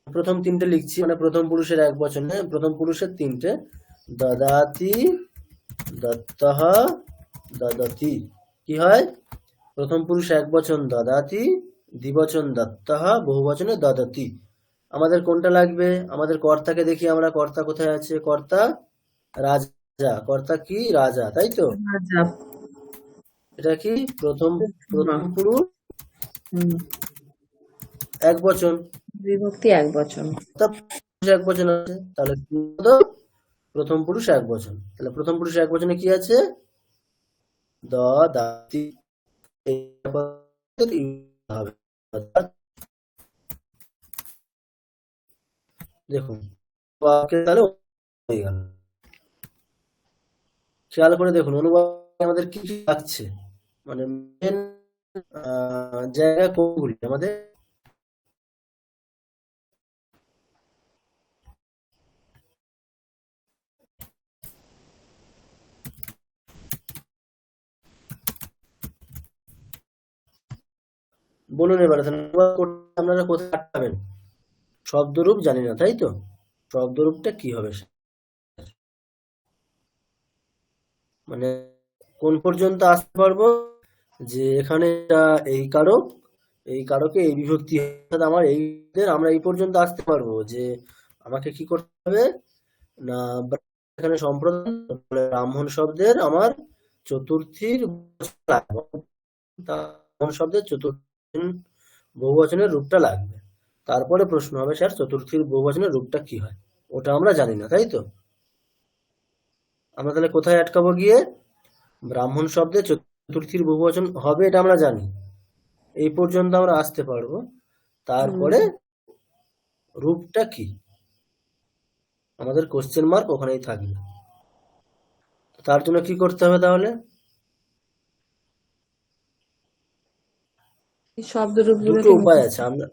প্রথম তিনটে লিখছি, মানে প্রথম পুরুষের এক বচনে, প্রথম পুরুষের তিনটে। দদাতি, দত্তহ, দদতি। কি হয়? প্রথম পুরুষ এক বচন দদাতি, দ্বিবচন দত্তহ, বহু বচনে দদতি। আমাদের কোনটা লাগবে? আমাদের কর্তাকে দেখি আমরা, কর্তা কোথায় আছে? কর্তা রাজা। কর্তা কি? রাজা, তাই তো? রাজা। এটা কি? প্রথম পুরুষ হুম, এক বচন, বিভক্তি এক বচন। এক বচন আছে। তাহলে কি হলো? প্রথম পুরুষ এক বচন। তাহলে প্রথম পুরুষ এক বচনে কি আছে? দদাতি। হবে। দেখুন তাহলে হয়ে গেল। খেয়াল করে দেখুন অনুবাদে আমাদের কি কি লাগছে, মানে মেন জায়গা কোনগুলি আমাদের? বলুন এবারে, তাহলে অনুবাদ করতে আপনারা কোথায় আটকাবেন? শব্দরূপ জানি না, তাই তো? শব্দরূপটা কি হবে? মানে কোন পর্যন্ত আসতে পারবো? যে এখানে এই কারক, এই কারকে এই বিভক্তি, অর্থাৎ আমার এই আমরা এই পর্যন্ত আসতে পারবো যে আমাকে কি করতে হবে না, এখানে সম্প্রদান ব্রাহ্মণ শব্দের আমার চতুর্থীর ব্রাহ্মণ শব্দের চতুর্থী বহুবচনের রূপটা লাগবে। তারপরে প্রশ্ন হবে, স্যার চতুর্থীর বহুবচনের রূপটা কি হয়? ওটা আমরা জানি না, তাই তো? আমরা তাহলে কোথায় আটকাবো গিয়ে? ব্রাহ্মণ শব্দে চতুর্থীর বহুবচন হবে এটা আমরা জানি, এই পর্যন্ত আমরা আসতে পারবো। তারপরে রূপটা কি, আমাদের কোশ্চেন মার্ক ওখানেই থাকবে। তার জন্য কি করতে হবে তাহলে? দুটো উপায় আছে। আমরা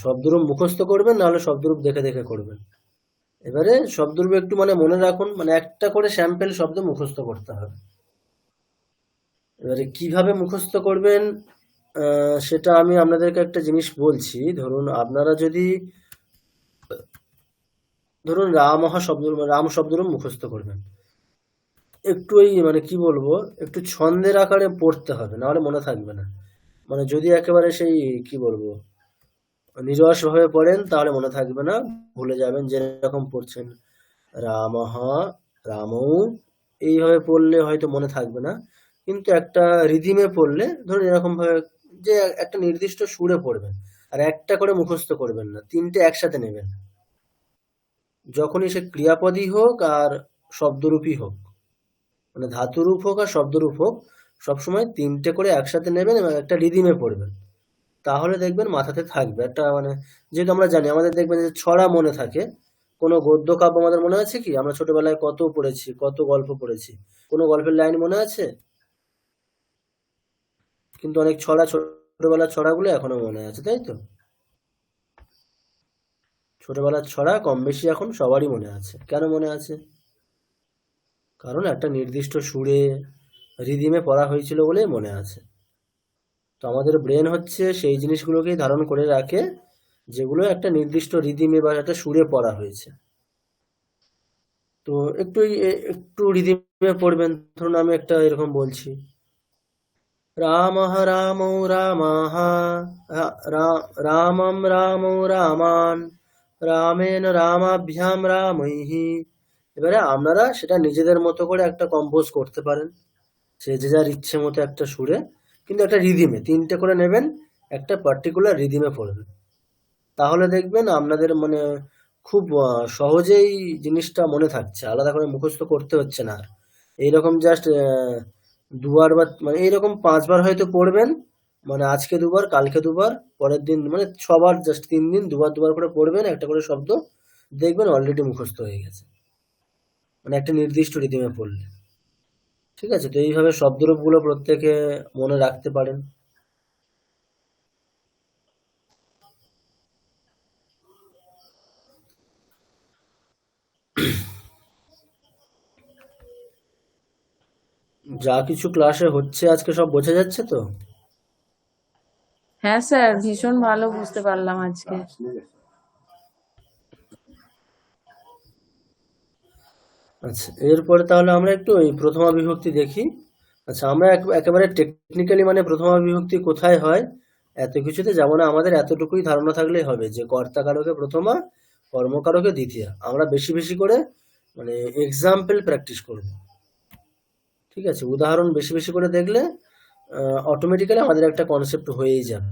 শব্দরূপ মুখস্থ করবেন, নাহলে শব্দরূপ দেখে দেখে করবেন। এবারে শব্দরূপ একটু মানে মনে রাখুন, মানে একটা করে স্যাম্পল শব্দ মুখস্থ করতে হবে। এবারে কিভাবে মুখস্থ করবেন সেটা আমি আপনাদেরকে একটা জিনিস বলছি। ধরুন আপনারা যদি রাম শব্দরূপ মুখস্থ করবেন, একটু এই মানে কি বলবো, একটু ছন্দের আকারে পড়তে হবে, নাহলে মনে থাকবে না। মানে যদি একেবারে সেই কি বলবো নিরস ভাবে পড়েন তাহলে মনে থাকবে না, ভুলে যাবেন। যেরকম পড়ছেন রামহ, রামৌ, এইভাবে পড়লে হয়তো মনে থাকবে না। কিন্তু একটা রিদিমে পড়লে, ধরুন এরকম ভাবে যে একটা নির্দিষ্ট সুরে পড়বেন, আর একটা করে মুখস্থ করবেন না, তিনটে একসাথে নেবেন। যখনই সে ক্রিয়াপদই হোক আর শব্দরূপই হোক, মানে ধাতুরূপ হোক আর শব্দরূপ হোক, সবসময় তিনটে করে একসাথে নেবেন এবং একটা রিদিমে পড়বেন। তাহলে দেখবেন মাথাতে থাকবে একটা, মানে যেহেতু আমরা জানি, আমাদের দেখবেন যে ছড়া মনে থাকে। কোনো গদ্য কাব্য আমাদের মনে আছে কি? আমরা ছোটবেলায় কত পড়েছি, কত গল্প পড়েছি, কোনো গল্পের লাইন মনে আছে? কিন্তু অনেক ছড়া, ছোটবেলার ছড়াগুলো এখনো মনে আছে, তাই তো? ছোটবেলার ছড়া কম বেশি এখন সবারই মনে আছে। কেন মনে আছে? কারণ একটা নির্দিষ্ট সুরে, রিদিমে পড়া হয়েছিল বলেই মনে আছে। তো আমাদের ব্রেন হচ্ছে সেই জিনিসগুলোকেই ধারণ করে রাখে যেগুলো একটা নির্দিষ্ট রিদিমে বা একটা সুরে পড়া হয়েছে। তো একটু রিদিমে পড়বেন। ধরুন আমি একটা এরকম বলছি, রামঃ রামৌ রামাঃ রামম রামৌ রামান রামেণ রামাভ্যাম রামৈঃ। এবারে আপনারা সেটা নিজেদের মতো করে একটা কম্পোজ করতে পারেন, সে যে যার ইচ্ছে মতো একটা সুরে, কিন্তু একটা রিদিমে 3টে করে নেবেন, একটা পার্টিকুলার রিদিমে পড়বেন। তাহলে দেখবেন আপনাদের মানে খুব সহজেই জিনিসটা মনে থাকছে, আলাদা করে মুখস্থ করতে হচ্ছে না আর। এইরকম জাস্ট দুবার বা মানে এইরকম 5বার হয়তো পড়বেন, মানে আজকে 2বার, কালকে 2বার, পরের দিন মানে 6বার, জাস্ট 3 দিন 2বার করে পড়বেন একটা করে শব্দ, দেখবেন অলরেডি মুখস্থ হয়ে গেছে, মানে একটা নির্দিষ্ট রিদিমে পড়লে। ঠিক আছে? তো এইভাবে শব্দরূপগুলো প্রত্যেকে মনে রাখতে পারেন। যা কিছু ক্লাসে হচ্ছে আজকে সব বোঝা যাচ্ছে তো? হ্যাঁ স্যার, ভীষণ ভালো বুঝতে পারলাম আজকে। আচ্ছা, এরপরে তাহলে আমরা একটু ওই প্রথমা বিভক্তি দেখি। আচ্ছা, আমরা একেবারে টেকনিক্যালি মানে প্রথমা বিভক্তি কোথায় হয় এত কিছুতে যাব না, আমাদের এতটুকুই ধারণা থাকলেই হবে যে কর্তা কারকে প্রথমা, কর্মকারকে দ্বিতীয়া। আমরা বেশি বেশি করে মানে এক্সাম্পল প্র্যাকটিস করব। ঠিক আছে? উদাহরণ বেশি বেশি করে দেখলে অটোমেটিক্যালি আমাদের একটা কনসেপ্ট হয়েই যাবে।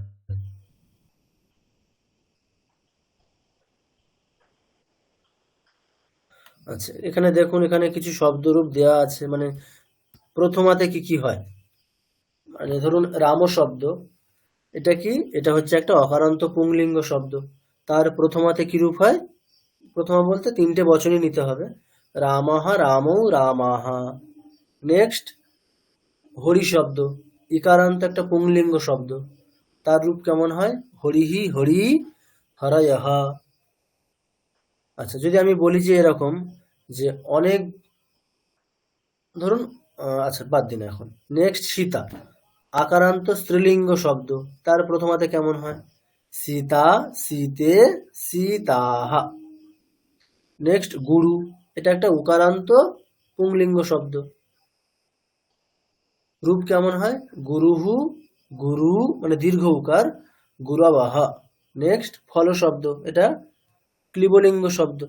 আচ্ছা, এখানে দেখুন, এখানে কিছু শব্দরূপ দেওয়া আছে, মানে প্রথমাতে কি কি হয়। মানে ধরুন রাম শব্দ, এটা কি? এটা হচ্ছে একটা অকারান্ত পুংলিঙ্গ শব্দ। তার প্রথমাতে কি রূপ হয়? প্রথমা বলতে 3টে বচনই নিতে হবে, রামাহ রামৌ রামাহ। নেক্সট হরি শব্দ, ইকারান্ত একটা পুংলিঙ্গ শব্দ, তার রূপ কেমন হয়? হরিহি হরি হরয়হ। আচ্ছা, যদি আমি বলি যে এরকম যে অনেক, ধরুন আচ্ছা বাদ দিন এখন। নেক্সট সীতা, আকারান্ত স্ত্রীলিঙ্গ শব্দ, তার প্রথমাতে কেমন হয়? সীতা সীতে সীতাহ। নেক্সট গুরু, এটা একটা উকারান্ত পুংলিঙ্গ শব্দ, রূপ কেমন হয়? গুরুহু গুরু মানে দীর্ঘ উকার, গুরবাহ। নেক্সট ফল শব্দ, এটা ক্লিবলিঙ্গ শব্দ,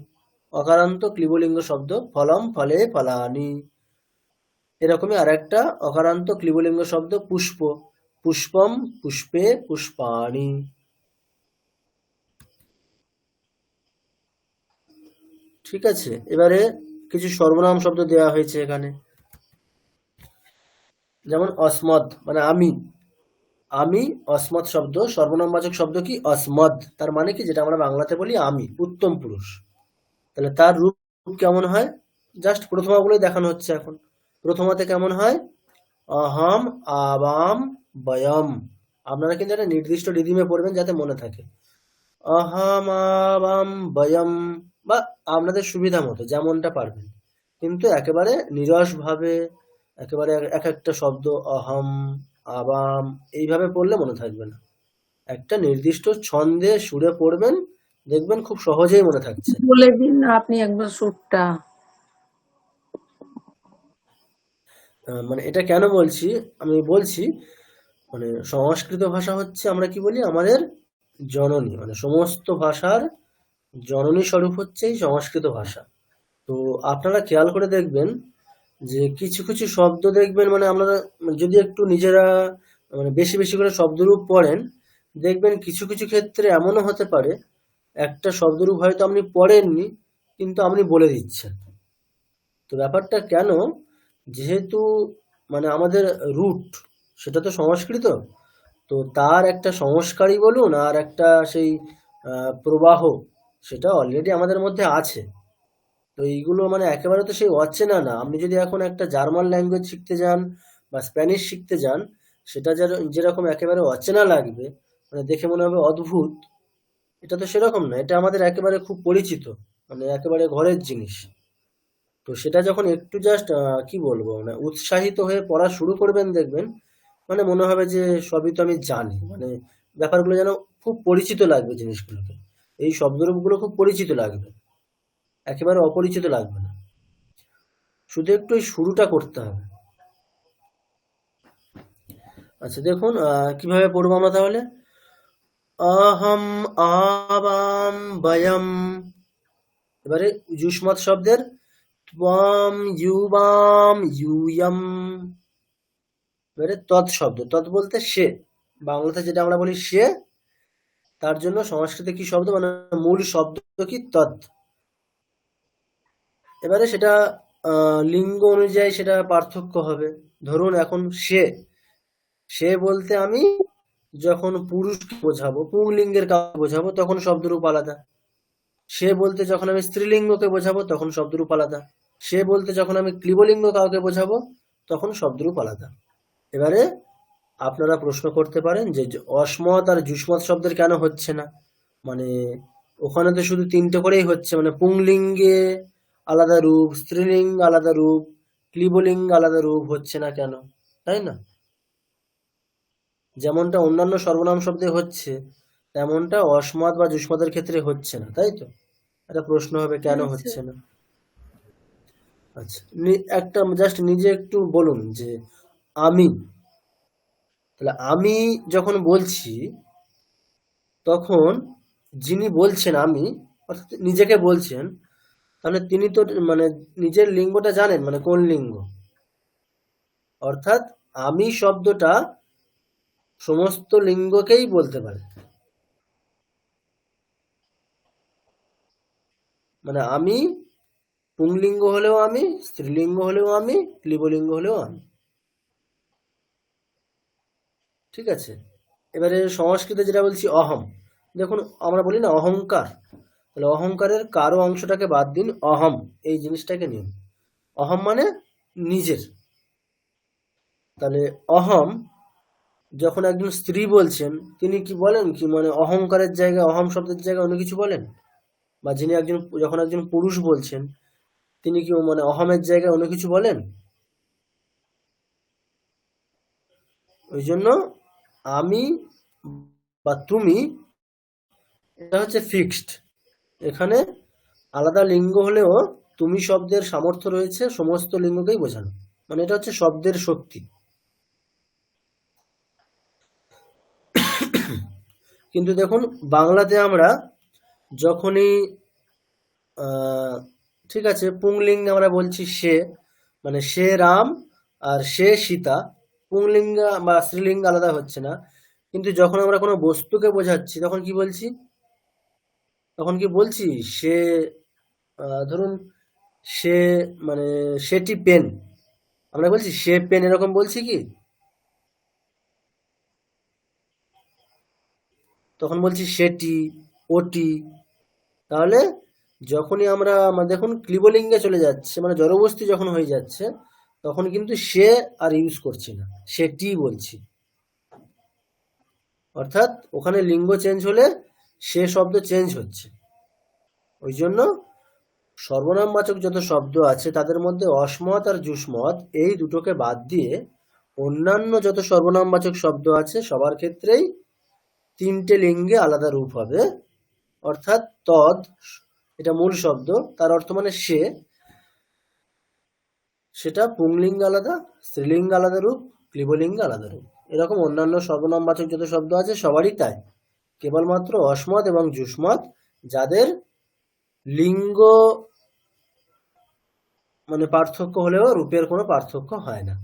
অকারান্ত ক্লিবলিঙ্গ শব্দ, ফলম ফলে ফলানি। এরকমই আর একটা অকারান্ত ক্লিবলিঙ্গ শব্দ পুষ্প, পুষ্পম পুষ্পে পুষ্পাণি। ঠিক আছে? এবারে কিছু সর্বনাম শব্দ দেওয়া হয়েছে এখানে, যেমন অসমদ মানে আমি, আমি অসমদ শব্দ সর্বনামবাচক শব্দ কি? অসমদ, তার মানে কি? যেটা আমরা বাংলাতে বলি আমি, উত্তম পুরুষ। তাহলে তার রূপ কেমন হয়? জাস্ট প্রথমাগুলোই দেখানো হচ্ছে এখন। প্রথমাতে কেমন হয়? অহম আবাম বয়ম। আপনারা কিন্তু একটা নির্দিষ্ট রিদিমে পড়বেন যাতে মনে থাকে। অহম আবাম বয়ম, বা আপনাদের সুবিধা মতো যেমনটা পারবেন, কিন্তু একেবারে নিরস ভাবে, একেবারে এক একটা শব্দ অহম আবাম এইভাবে পড়লে মনে থাকবে না। একটা নির্দিষ্ট ছন্দে সুরে পড়বেন, দেখবেন খুব সহজেই মনে থাকছে। বলে দিন না আপনি একবার সুরটা। মানে এটা কেন বলছি, আমি বলছি মানে সংস্কৃত ভাষা হচ্ছে, আমরা কি বলি, আমাদের জননী, মানে সমস্ত ভাষার জননী স্বরূপ হচ্ছে এই সংস্কৃত ভাষা। তো আপনারা খেয়াল করে দেখবেন যে কিছু কিছু শব্দ দেখবেন, মানে আপনারা যদি একটু নিজেরা মানে বেশি বেশি করে শব্দরূপ পড়েন, দেখবেন কিছু কিছু ক্ষেত্রে এমনও হতে পারে একটা শব্দরূপ হয়তো আপনি পড়েননি, কিন্তু আপনি বলে দিচ্ছেন। তো ব্যাপারটা কেন? যেহেতু মানে আমাদের রুট সেটা তো সংস্কৃত, তো তার একটা সংস্কারই বলুন আর একটা সেই প্রবাহ, সেটা অলরেডি আমাদের মধ্যে আছে। তো এইগুলো মানে একেবারে তো সেই অচেনা না। আপনি যদি এখন একটা জার্মান ল্যাঙ্গুয়েজ শিখতে যান বা স্প্যানিশ শিখতে যান, সেটা যেরকম একেবারে অচেনা লাগবে, মানে দেখে মনে হবে অদ্ভুত, এটা তো সেরকম না, এটা আমাদের একেবারে খুব পরিচিত, মানে একেবারে ঘরের জিনিস। তো সেটা যখন একটু জাস্ট কি বলবো, মানে উৎসাহিত হয়ে পড়া শুরু করবেন, দেখবেন মানে মনে হবে যে সবই তো আমি জানি, মানে ব্যাপারগুলো যেন খুব পরিচিত লাগবে জিনিসগুলোকে, এই শব্দরূপগুলো খুব পরিচিত লাগবে, একেবারে অপরিচিত লাগবে না। শুধু একটু এই শুরুটা করতে হবে। আচ্ছা দেখুন কিভাবে পড়বো আমরা তাহলে। আহম, আবাম, বয়ম। এবারে যুষ্মৎ শব্দের ত্বম, ইউবাম, ইউয়ম। এবারে তৎ শব্দ, তৎ বলতে সে, বাংলাতে যেটা আমরা বলি সে, তার জন্য সংস্কৃতে কি শব্দ, মানে মূল শব্দ কি তৎ। এবারে সেটা লিঙ্গ অনুযায়ী সেটা পার্থক্য হবে। ধরুন এখন সে বলতে আমি যখন পুরুষকে বোঝাবো, পুংলিঙ্গের কাউকে বোঝাবো, তখন শব্দরূপ আলাদা। সে বলতে যখন আমি স্ত্রীলিঙ্গকে বোঝাবো, তখন শব্দরূপ আলাদা। সে বলতে যখন আমি ক্লিবলিঙ্গ কাউকে বোঝাবো, তখন শব্দরূপ আলাদা। এবারে আপনারা প্রশ্ন করতে পারেন যে অসমত আর যুষ্মৎ শব্দের কেন হচ্ছে না, মানে ওখানে তো শুধু 3টে করেই হচ্ছে, মানে পুংলিঙ্গে আলাদা রূপ, স্ত্রীলিঙ্গ আলাদা রূপ, ক্লিবলিঙ্গ আলাদা রূপ হচ্ছে না কেন, তাই না? যেমনটা অন্যান্য সর্বনাম শব্দে হচ্ছে, তেমনটা অসমত বা যুষ্মতের ক্ষেত্রে হচ্ছে না, তাই তো? একটা প্রশ্ন হবে কেন হ্যাঁ হচ্ছে স্যার। না। আচ্ছা, একটা জাস্ট নিজে একটু বলুন যে আমি, তাহলে আমি যখন বলছি, তখন যিনি বলছেন আমি, অর্থাৎ নিজেকে বলছেন, তাহলে তিনি তো মানে নিজের লিঙ্গটা জানেন, মানে কোন লিঙ্গ। অর্থাৎ আমি শব্দটা সমস্ত লিঙ্গকেই বলতে পারে, মানে আমি পুংলিঙ্গ হলেও আমি, স্ত্রীলিঙ্গ হলেও আমি, ক্লিবলিঙ্গ হলেও আমি। ঠিক আছে। এবারে সংস্কৃতে যেটা বলছি অহম, দেখুন আমরা বলি না অহংকার, তাহলে অহংকারের কারো অংশটাকে বাদ দিন, অহম এই জিনিসটাকে নিন। অহম মানে নিজের। তাহলে অহম যখন একজন স্ত্রী বলছেন, তিনি কি বলেন কি, মানে অহংকারের জায়গায়, অহম শব্দের জায়গায় অন্য কিছু বলেন? বা যিনি যখন একজন পুরুষ বলছেন, তিনি কি মানে অহমের জায়গায় অন্য কিছু বলেন? ওই জন্য আমি বা তুমি, এটা হচ্ছে ফিক্সড। এখানে আলাদা লিঙ্গ হলেও তুমি শব্দের সামর্থ্য রয়েছে সমস্ত লিঙ্গকেই বোঝানো, মানে এটা হচ্ছে শব্দের শক্তি। কিন্তু দেখুন বাংলাতে আমরা যখনই ঠিক আছে পুংলিঙ্গ আমরা বলছি সে, মানে সে রাম আর সে সীতা, পুংলিঙ্গ বা স্ত্রীলিঙ্গ আলাদা হচ্ছে না। কিন্তু যখন আমরা কোনো বস্তুকে বোঝাচ্ছি, তখন কি বলছি, সে ধরুন সে, মানে সেটি পেন, আমরা বলছি সে পেন, এরকম বলছি কি? তখন বলছি সেটি, ওটি। তাহলে যখনই আমরা দেখুন ক্লিবলিঙ্গে চলে যাচ্ছে, মানে জড়বস্তু যখন হয়ে যাচ্ছে, তখন কিন্তু সে আর ইউজ করছি না, সেটি বলছি। অর্থাৎ ওখানে লিঙ্গ চেঞ্জ হলে সে শব্দ চেঞ্জ হচ্ছে। ওই জন্য সর্বনামবাচক যত শব্দ আছে তাদের মধ্যে অসমত আর যুষ্মত এই দুটোকে বাদ দিয়ে অন্যান্য যত সর্বনামবাচক শব্দ আছে সবার ক্ষেত্রেই 3টে লিঙ্গে আলাদা রূপ হবে। অর্থাৎ তদ, এটা মূল শব্দ, তার অর্থ মানে সে, সেটা পুংলিঙ্গ আলাদা, স্ত্রীলিঙ্গ আলাদা রূপ, ক্লিবলিঙ্গ আলাদা রূপ। এরকম অন্যান্য সর্বনামবাচক যত শব্দ আছে সবারই তাই, কেবলমাত্র অসমত এবং যুষ্মত যাদের লিঙ্গ মানে পার্থক্য হলেও রূপের কোনো পার্থক্য হয় না।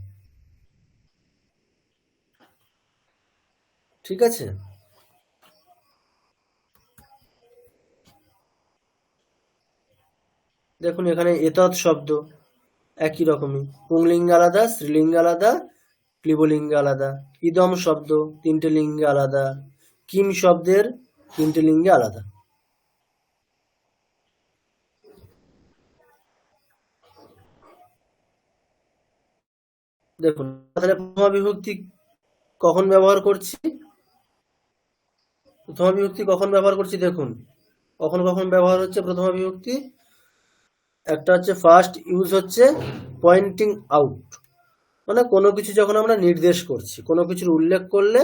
ঠিক আছে। দেখুন এখানে এতৎ শব্দ একই রকমই, পুংলিঙ্গ আলাদা, স্ত্রীলিঙ্গ আলাদা, ক্লিবলিঙ্গ আলাদা। ইদম শব্দ 3টে লিঙ্গে আলাদা, কিম শব্দের 3টে লিঙ্গে আলাদা। দেখুন তাহলে প্রথমা বিভক্তি কখন ব্যবহার করছি? প্রথমা বিভক্তি কখন ব্যবহার করছি দেখুন, কখন কখন ব্যবহার হচ্ছে প্রথমা বিভক্তি। একটা হচ্ছে ফার্স্ট ইউজ হচ্ছে পয়েন্টিং আউট, মানে কোনো কিছু যখন আমরা নির্দেশ করছি, কোনো কিছুর উল্লেখ করলে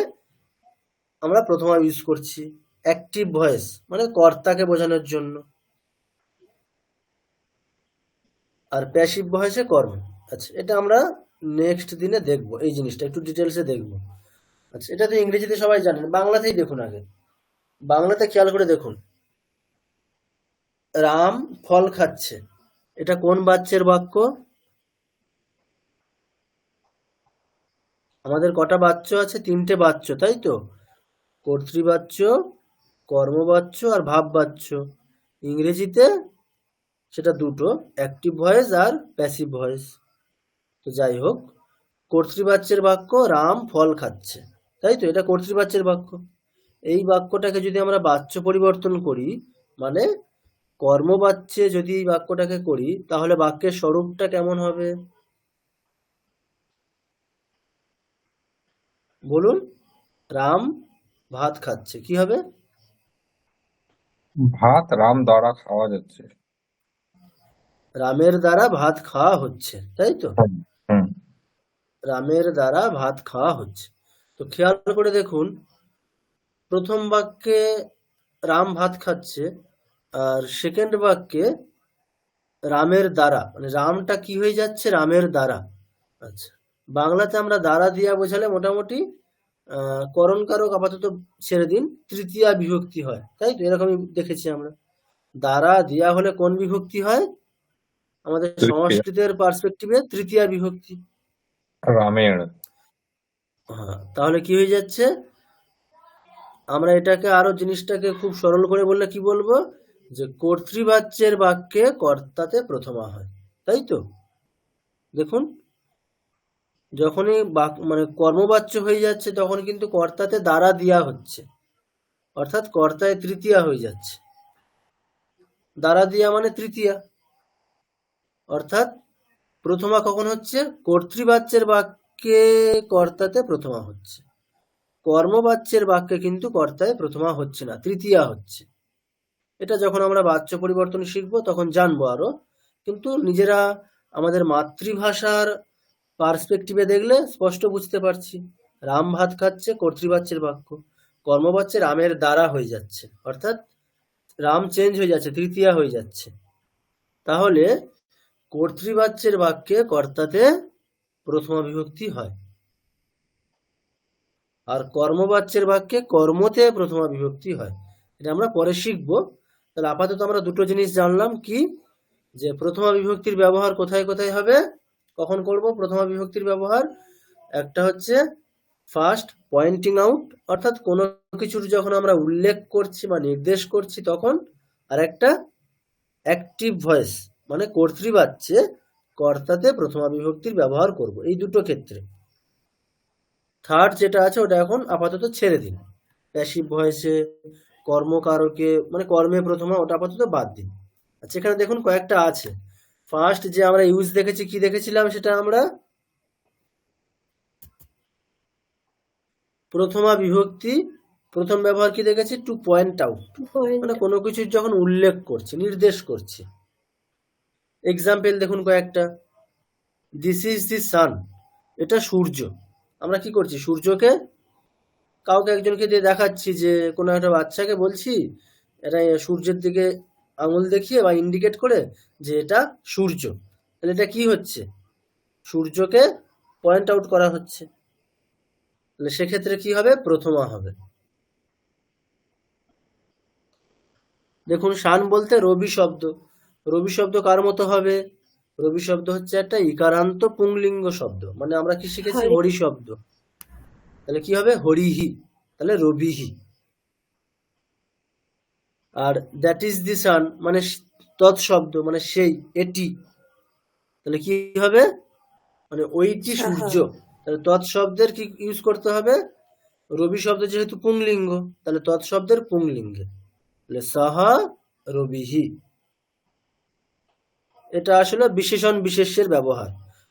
আমরা প্রথমা ইউজ করছি। অ্যাক্টিভ ভয়েস মানে কর্তাকে বোঝানোর জন্য, আর প্যাসিভ ভয়েসে কর্ম। আচ্ছা, এটা আমরা নেক্সট দিনে দেখবো, এই জিনিসটা একটু ডিটেলসে দেখবো। আচ্ছা, এটা তো ইংরেজিতে সবাই জানেন, বাংলাতেই দেখুন আগে। বাংলাতে খেয়াল করে দেখুন, রাম ফল খাচ্ছে, এটা কোন বাচ্যের বাক্য? আমাদের কটা বাচ্য আছে? 3টে বাচ্য, তাই তো? কর্তৃবাচ্য, কর্মবাচ্য আর ভাববাচ্য। ইংরেজিতে সেটা দুটো, অ্যাক্টিভ ভয়েস আর প্যাসিভ ভয়েস। তো যাই হোক, কর্তৃবাচ্যের বাক্য রাম ফল খাচ্ছে, তাই তো? এটা কর্তৃবাচ্যের বাক্য। এই বাক্যটাকে যদি আমরা বাচ্য পরিবর্তন করি, মানে কর্মবাচ্যে যদি এই বাক্যটাকে করি, তাহলে বাক্যের স্বরূপটা কেমন হবে বলুন? রাম ভাত খাচ্ছে, কি হবে? ভাত রাম দ্বারা খাওয়া যাচ্ছে। রামের দ্বারা ভাত খাওয়া হচ্ছে, তাই তো? হুম হুম। রামের দ্বারা ভাত খাওয়া হচ্ছে। তো খেয়াল করে দেখুন, প্রথম বাক্যে রাম ভাত খাচ্ছে, আর সেকেন্ড বাক্যে রামের দ্বারা, মানে রামটা কি হয়ে যাচ্ছে? রামের দ্বারা। আচ্ছা, বাংলাতে আমরা দ্বারা দিয়া বোঝালে মোটামুটি করণ কারক আপাতত ছেড়ে দিন, তৃতীয়া বিভক্তি হয়, তাই তো? এরকমই দেখেছি আমরা। দ্বারা দিয়া হলে কোন বিভক্তি হয়? আমাদের তৃতীয়া। সংস্কৃতের পার্সপেক্টিভে তৃতীয়া বিভক্তি। রামের। হ্যাঁ, তাহলে কি হয়ে যাচ্ছে? আমরা এটাকে আরো জিনিসটাকে খুব সরল করে বললে কি বলবো, যে কর্তৃবাচ্যের বাক্যে কর্তাতে প্রথমা হয়, তাই তো? দেখুন, যখনই মানে কর্মবাচ্য হয়ে যাচ্ছে, তখন কিন্তু কর্তাতে দ্বারা দিয়া হচ্ছে, অর্থাৎ কর্তায় তৃতীয়া হয়ে যাচ্ছে। দ্বারা দিয়া মানে তৃতীয়া, অর্থাৎ প্রথমা কখন হচ্ছে? কর্তৃবাচ্যের বাক্যে কর্তাতে প্রথমা হচ্ছে, কর্মবাচ্যের বাক্যে কিন্তু কর্তায় প্রথমা হচ্ছে না, তৃতীয়া হচ্ছে। এটা যখন আমরা বাচ্য পরিবর্তন শিখবো তখন জানবো আরো, কিন্তু নিজেরা আমাদের মাতৃভাষার পার্সপেক্টিভে দেখলে স্পষ্ট বুঝতে পারছি। রাম ভাত খাচ্ছে কর্তৃবাচ্যের বাক্য, কর্মবাচ্যে রামের দ্বারা হয়ে যাচ্ছে, অর্থাৎ রাম চেঞ্জ হয়ে যাচ্ছে, তৃতীয়া হয়ে যাচ্ছে। তাহলে কর্তৃবাচ্যের বাক্যে কর্তাতে প্রথমা বিভক্তি হয়, আর কর্মবাচ্যের বাক্যে কর্মতে প্রথমা বিভক্তি হয়। এটা আমরা পরে শিখবো। তাহলে আপাতত আমরা দুটো জিনিস জানলাম, কি? যে প্রথমা বিভক্তির ব্যবহার কোথায় কোথায় হবে, কখন করব প্রথমা বিভক্তির ব্যবহার। একটা হচ্ছে ফার্স্ট পয়েন্টিং আউট, অর্থাৎ কোনো কিছুর যখন আমরা উল্লেখ করছি বা নির্দেশ করছি তখন। আর একটা অ্যাক্টিভ ভয়েস, মানে কর্তৃবাচ্যে কর্তাতে প্রথমা বিভক্তির ব্যবহার করব, এই দুটো ক্ষেত্রে। থার্ড যেটা আছে ওটা এখন আপাতত ছেড়ে দিন, প্যাসিভ ভয়েসে কর্মকারকে মানে কর্মে প্রথমা, ওটা আপাতত বাদ দিন। আচ্ছা, এখানে দেখুন কয়েকটা আছে। ফার্স্ট যে আমরা ইউজ দেখেছি, কি দেখেছিলাম সেটা আমরা প্রথমা বিভক্তি প্রথম ব্যবহার কি দেখেছি? টু পয়েন্ট আউট, মানে কোনো কিছুর যখন উল্লেখ করছি, নির্দেশ করছি। এক্সাম্পল দেখুন কয়েকটা। দিস ইজ দি সান, এটা সূর্য। আমরা কি করছি? সূর্যকে কাউকে একজনকে দিয়ে দেখাচ্ছি, যে কোনো একটা বাচ্চাকে বলছি, এটা সূর্যের দিকে আঙুল দেখিয়ে বা ইন্ডিকেট করে যে এটা সূর্য। তাহলে এটা কি হচ্ছে? সূর্যকে পয়েন্ট আউট করা হচ্ছে। তাহলে সেক্ষেত্রে কি হবে? প্রথমা হবে। দেখুন, শান বলতে রবি শব্দ। রবি শব্দ কার মতো হবে? রবি শব্দ হচ্ছে একটা ইকারান্ত পুংলিঙ্গ শব্দ, মানে আমরা কি শিখেছি? হরি শব্দ। তাহলে কি হবে? হরিহি, তাহলে রবিহি। আর দ্যাট ইজ দি সান মানে তৎশব্দ, মানে সেই, এটি। তাহলে কি হবে? মানে ওইটি সূর্য। তাহলে তৎশব্দের কি ইউজ করতে হবে? রবি শব্দ যেহেতু পুংলিঙ্গ, তাহলে তৎশব্দের পুংলিঙ্গে, তাহলে সাহা রবিহি। এটা আসলে বিশেষণ বিশেষ্যের ব্যবহার।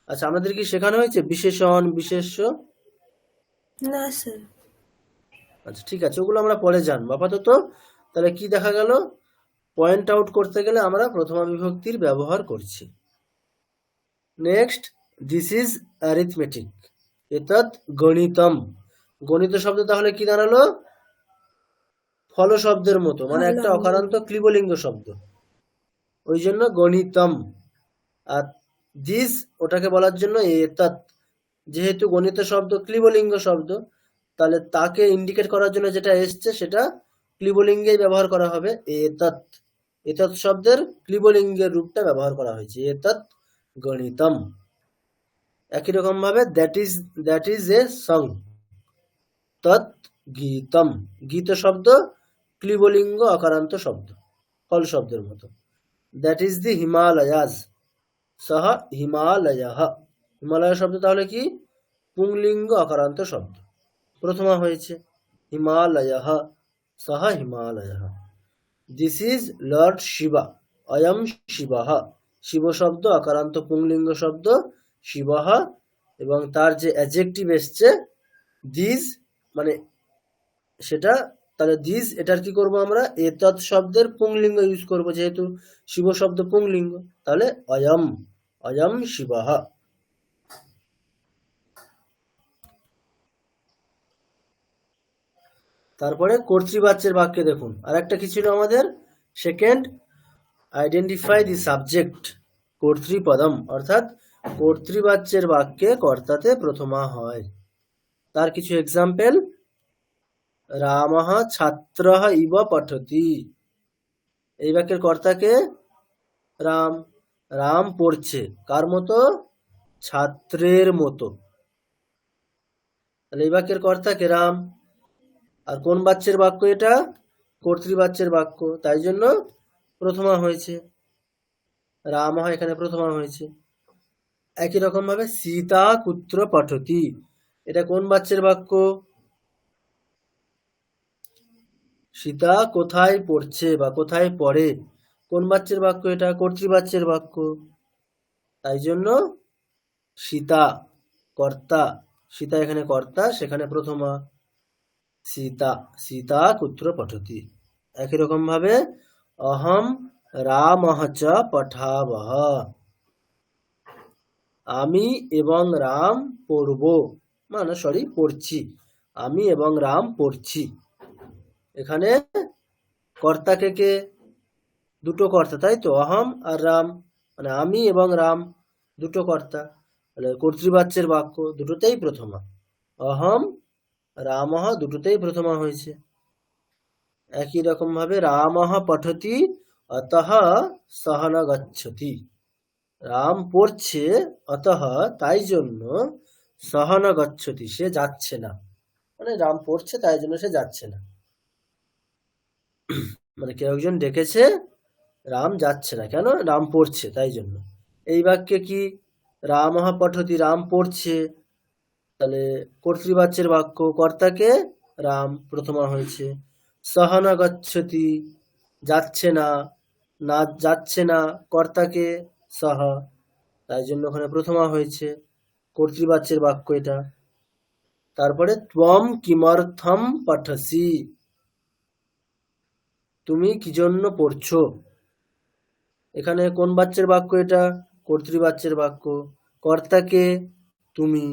আচ্ছা, আমাদের কি শেখানো হয়েছে বিশেষণ বিশেষ্য? না স্যার। আচ্ছা ঠিক আছে, ওগুলো আমরা পরে জানবো। আপাতত তাহলে কি দেখা গেল, পয়েন্ট আউট করতে গেলে আমরা প্রথমা বিভক্তির ব্যবহার করছি। নেক্সট, দিস ইজ অ্যারিথমেটিক, এতৎ গণিতম। গণিত শব্দ তাহলে কি দাঁড়ালো? ফল শব্দের মতো, মানে একটা ফলন। অকারান্ত ক্লিবলিঙ্গ শব্দ, ওই জন্য গণিতম। আর দিস ওটাকে বলার জন্য এতৎ, যেহেতু গণিত শব্দ ক্লিবলিঙ্গ শব্দ, তাহলে তাকে ইন্ডিকেট করার জন্য যেটা এসছে সেটা ক্লিবলিঙ্গেই ব্যবহার করা হবে, এতৎ। এতৎ শব্দের ক্লিবলিঙ্গের রূপটা ব্যবহার করা হয়েছে, এতৎ গণিতম। একই রকম ভাবে দ্যাট ইজ এ সং, তৎ গীতম। গীত শব্দ ক্লিবলিঙ্গ অকারান্ত শব্দ, ফল শব্দের মতো। দ্যাট ইজ দি হিমালয়াজ, সহ হিমালয়ঃ। হিমালয় শব্দ তাহলে কি? পুংলিঙ্গ অকারান্ত শব্দ, প্রথমা হয়েছে হিমালয়ঃ, সহ হিমালয়ঃ। দিস ইজ লর্ড শিবা, অয়ম শিবঃ। শিব শব্দ অকারান্ত পুংলিঙ্গ শব্দ, শিবঃ, এবং তার যে অ্যাডজেক্টিভ এসছে দিস, মানে সেটা, তাহলে দিস এটার কি করব আমরা? এতৎ শব্দের পুংলিঙ্গ ইউজ করব, যেহেতু শিব শব্দ পুংলিঙ্গ, তাহলে অয়ম, অয়ম শিবঃ। তারপরে কর্তৃবাচ্যের বাক্যে দেখুন, আর একটা কি ছিল আমাদের? সেকেন্ড, আইডেন্টিফাই দি সাবজেক্ট কর্তৃপদম, অর্থাৎ কর্তৃবাচ্যের বাক্যে কর্তাতে প্রথমা হয়। তার কিছু এক্সাম্পল, রামঃ ছাত্রঃ ইব পঠতি। এই বাক্যের কর্তাকে রাম, রাম পড়ছে কার মতো? ছাত্রের মতো। তাহলে এই বাক্যের কর্তাকে রাম। আর কোন বাচ্যের বাক্য এটা? কর্তৃবাচ্যের বাক্য, তাই জন্য প্রথমা হয়েছে, রামঃ এখানে প্রথমা হয়েছে। একই রকম ভাবে সীতা কুত্র পঠতি, এটা কোন বাচ্যের বাক্য? সীতা কোথায় পড়ছে বা কোথায় পড়ে, কোন বাচ্যের বাক্য এটা? কর্তৃবাচ্যের বাক্য, তাই জন্য সীতা কর্তা, সীতা এখানে কর্তা, সেখানে প্রথমা সীতা, সীতা কুত্র পঠতি। একই রকম ভাবে অহম রামঃ চ পঠাবঃ, আমি এবং রাম পড়ব, মানে পড়ছি, আমি এবং রাম পড়ছি। এখানে কর্তাকে কে? দুটো কর্তা, তাই তো, অহম আর রাম, মানে আমি এবং রাম দুটো কর্তা, তাহলে কর্তৃবাচ্যের বাক্য দুটোতেই প্রথমা, অহম রামঃ দুটোতেই প্রথমা হয়েছে। একই রকম ভাবে রামঃ পঠতি অতঃ সহ ন গচ্ছতি, রাম পড়ছে অতঃ তাই জন্য, সহ ন গচ্ছতি সে যাচ্ছে না, মানে রাম পড়ছে তাই জন্য সে যাচ্ছে না, মানে কেউ একজন ডেকেছে, রাম যাচ্ছে না, কেন? রাম পড়ছে তাই জন্য। এই বাক্যে কি? রামঃ পঠতি, রাম পড়ছে, তাহলে কর্তৃবাচ্যের বাক্য, কর্তাকে রাম প্রথমা হয়েছে। সহ ন গচ্ছতি যাচ্ছে না, না যাচ্ছে না, কর্তাকে সহ, তাই জন্য ওখানে প্রথমা হয়েছে, কর্তৃবাচ্যের বাক্য এটা। তারপরে ত্বম কিমর্থম পঠসি, তুমি কি জন্য পড়ছো, এখানে কোন বাচ্যের বাক্য এটা? কর্তৃবাচ্যের বাক্য, কর্তাকে তুমি,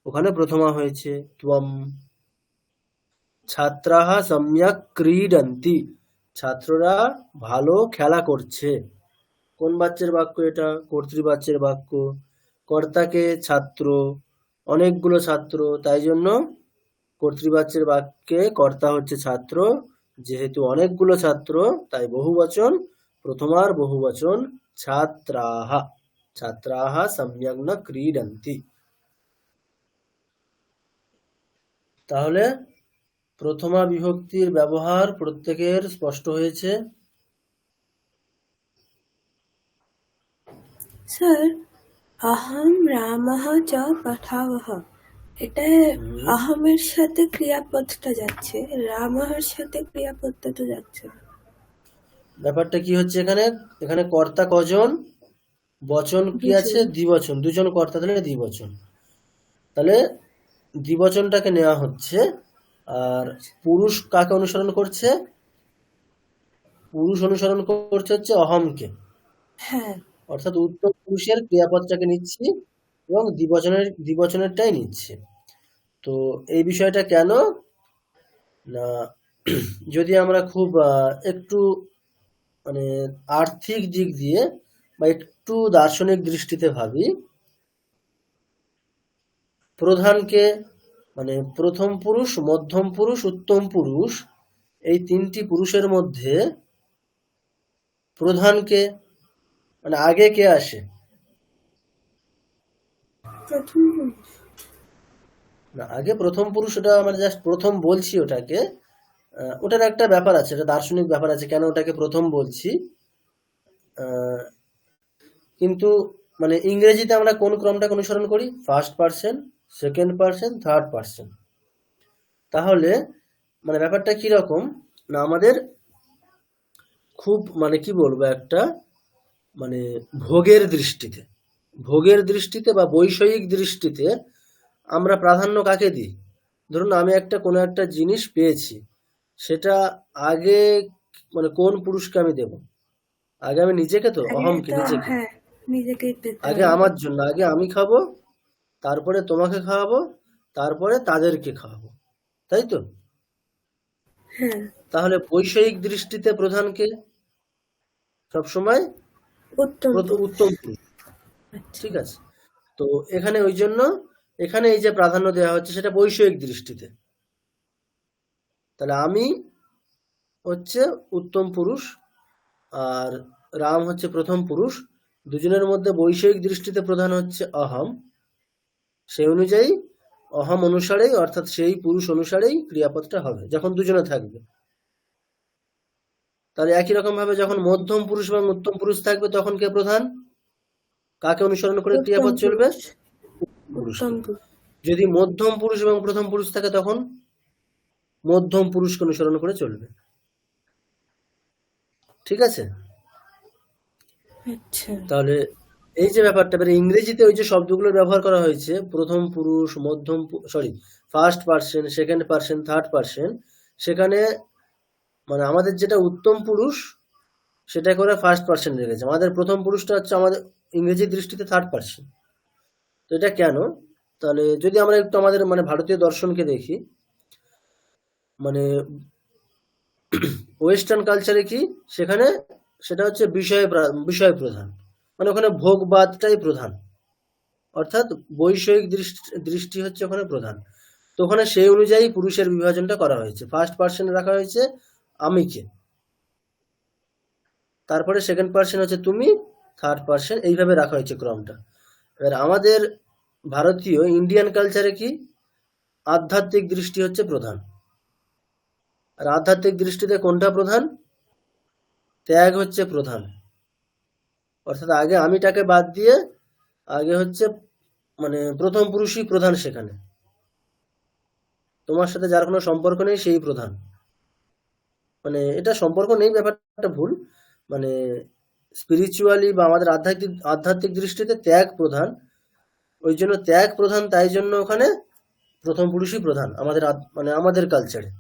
ওখানে প্রথমা হয়েছে ত্বম। ছাত্রাঃ সম্যক ক্রীডন্তি, ছাত্ররা ভালো খেলা করছে, কোন বাচ্যের বাক্য এটা? কর্তৃবাচ্যের বাক্য, কর্তাকে ছাত্র, অনেকগুলো ছাত্র, তাই জন্য কর্তৃবাচ্যের বাক্যে কর্তা হচ্ছে ছাত্র, যেহেতু অনেকগুলো ছাত্র তাই বহুবচন, প্রথমার বহুবচন ছাত্রাঃ, ছাত্রাঃ সম্যক ন ক্রীডন্তি। তাহলে প্রথমা বিভক্তির ব্যবহার প্রত্যেকের স্পষ্ট হয়েছে। স্যার, অহম রামঃ চ পঠাবঃ, এটা অহমের সাথে ক্রিয়াপদটা যাচ্ছে, রামঃর সাথে ক্রিয়াপদটা তো যাচ্ছে না। ব্যাপারটা কি হচ্ছে এখানে? এখানে কর্তা কজন? বচন কি আছে? দ্বিবচন, দুজন কর্তা, তাহলে দ্বিবচন। তাহলে দ্বিবচনটাকে নেওয়া হচ্ছে, আর পুরুষ কাকে অনুসরণ করছে? পুরুষ অনুসরণ করছে হচ্ছে অহমকে, হ্যাঁ অর্থাৎ উত্তম পুরুষের ক্রিয়াপদটাকে নিচ্ছি এবং দ্বিবচনেরটাই নিচ্ছি। তো এই বিষয়টা কেন না, যদি আমরা খুব একটু মানে আর্থিক দিক দিয়ে বা একটু দার্শনিক দৃষ্টিতে ভাবি, প্রধানকে মানে প্রথম পুরুষ, মধ্যম পুরুষ, উত্তম পুরুষ, এই তিনটি পুরুষের মধ্যে প্রধানকে মানে আগে কে আসে? প্রথম পুরুষ। না, আগে প্রথম পুরুষ, ওটা মানে জাস্ট প্রথম বলছি ওটাকে। ওটার একটা ব্যাপার আছে, এটা দার্শনিক ব্যাপার আছে কেন ওটাকে প্রথম বলছি। কিন্তু মানে ইংরেজিতে আমরা কোন ক্রমটাকে অনুসরণ করি? First person, second person, third person. তাহলে মানে ব্যাপারটা কি রকম না, আমাদের খুব মানে কি বলবো, একটা মানে ভোগের দৃষ্টিতে বা বৈষয়িক দৃষ্টিতে আমরা প্রাধান্য কাকে দিই? ধরুন আমি কোনো একটা জিনিস পেয়েছি, সেটা আগে মানে কোন পুরুষকে আমি দেব? আগে আমি নিজেকে, তো আগে অহমকে, তো নিজেকে। হ্যাঁ নিজেকেই পেতে আগে হবে। আমার জন্য, আগে আমি খাবো, তারপরে তোমাকে খাওয়াবো, তারপরে তাদেরকে খাওয়াবো, তাই তো? হ্যাঁ তাহলে বৈষয়িক দৃষ্টিতে প্রধানকে সবসময় উত্তম পুরুষ। উত্তম পুরুষ, আচ্ছা ঠিক আছে? তো এখানে ওই জন্য এখানে এই যে প্রাধান্য দেওয়া হচ্ছে সেটা বৈষয়িক দৃষ্টিতে। তাহলে আমি হচ্ছে উত্তম পুরুষ আর রাম হচ্ছে প্রথম পুরুষ, দুজনের মধ্যে বৈষয়িক দৃষ্টিতে প্রধান হচ্ছে অহম। সেই অনুযায়ী অহম অনুসারেই, অর্থাৎ সেই পুরুষ অনুসারেই ক্রিয়াপদটা হবে যখন দুজনে থাকবে। তাহলে একই রকম ভাবে যখন মধ্যম পুরুষ এবং উত্তম পুরুষ থাকবে তখন কে প্রধান? কাকে অনুসরণ করে উত্তম ক্রিয়াপদ চলবে? পুরুষ। পুরুষকে। উত্তম পুরুষ। যদি মধ্যম পুরুষ এবং প্রথম পুরুষ থাকে তখন মধ্যম পুরুষকে অনুসরণ করে চলবে, ঠিক আছে? আচ্ছা তাহলে এই যে ব্যাপারটা, এবারে ইংরেজিতে ওই যে শব্দগুলোর ব্যবহার করা হয়েছে, প্রথম পুরুষ, first person, second person, third person, সেখানে মানে আমাদের যেটা উত্তম পুরুষ সেটা করে ফার্স্ট পার্সন রেখেছে, আমাদের প্রথম পুরুষটা হচ্ছে আমাদের ইংরেজি দৃষ্টিতে থার্ড পার্সন। তো এটা কেন? তাহলে যদি আমরা একটু আমাদের মানে ভারতীয় দর্শনকে দেখি, মানে ওয়েস্টার্ন কালচারে কি, সেখানে সেটা হচ্ছে বিষয় প্রধান, মানে ওখানে ভোগবাদটাই প্রধান, অর্থাৎ বৈষয়িক দৃষ্টি হচ্ছে ওখানে প্রধান। তো ওখানে সেই অনুযায়ী পুরুষের বিভাজনটা করা হয়েছে, ফার্স্ট পার্সন রাখা হয়েছে আমিকে, তারপরে সেকেন্ড পার্সন হচ্ছে তুমি, থার্ড পার্সন, এইভাবে রাখা হয়েছে ক্রমটা। এবার আমাদের ভারতীয় ইন্ডিয়ান কালচারে কি, আধ্যাত্মিক দৃষ্টি হচ্ছে প্রধান। আর আধ্যাত্মিক দৃষ্টিতে কোনটা প্রধান? ত্যাগ হচ্ছে প্রধান। অর্থাৎ আগে আমিটাকে বাদ দিয়ে আগে হচ্ছে মানে প্রথম পুরুষই প্রধান, সেখানে তোমার সাথে যার কোনো সম্পর্ক নেই সেই প্রধান। মানে এটা সম্পর্ক নেই ব্যাপারটা ভুল, মানে স্পিরিচুয়ালি বা আমাদের আধ্যাত্মিক দৃষ্টিতে ত্যাগ প্রধান, ওই জন্য ত্যাগ প্রধান, তাই জন্য ওখানে প্রথম পুরুষই প্রধান আমাদের মানে আমাদের কালচারে।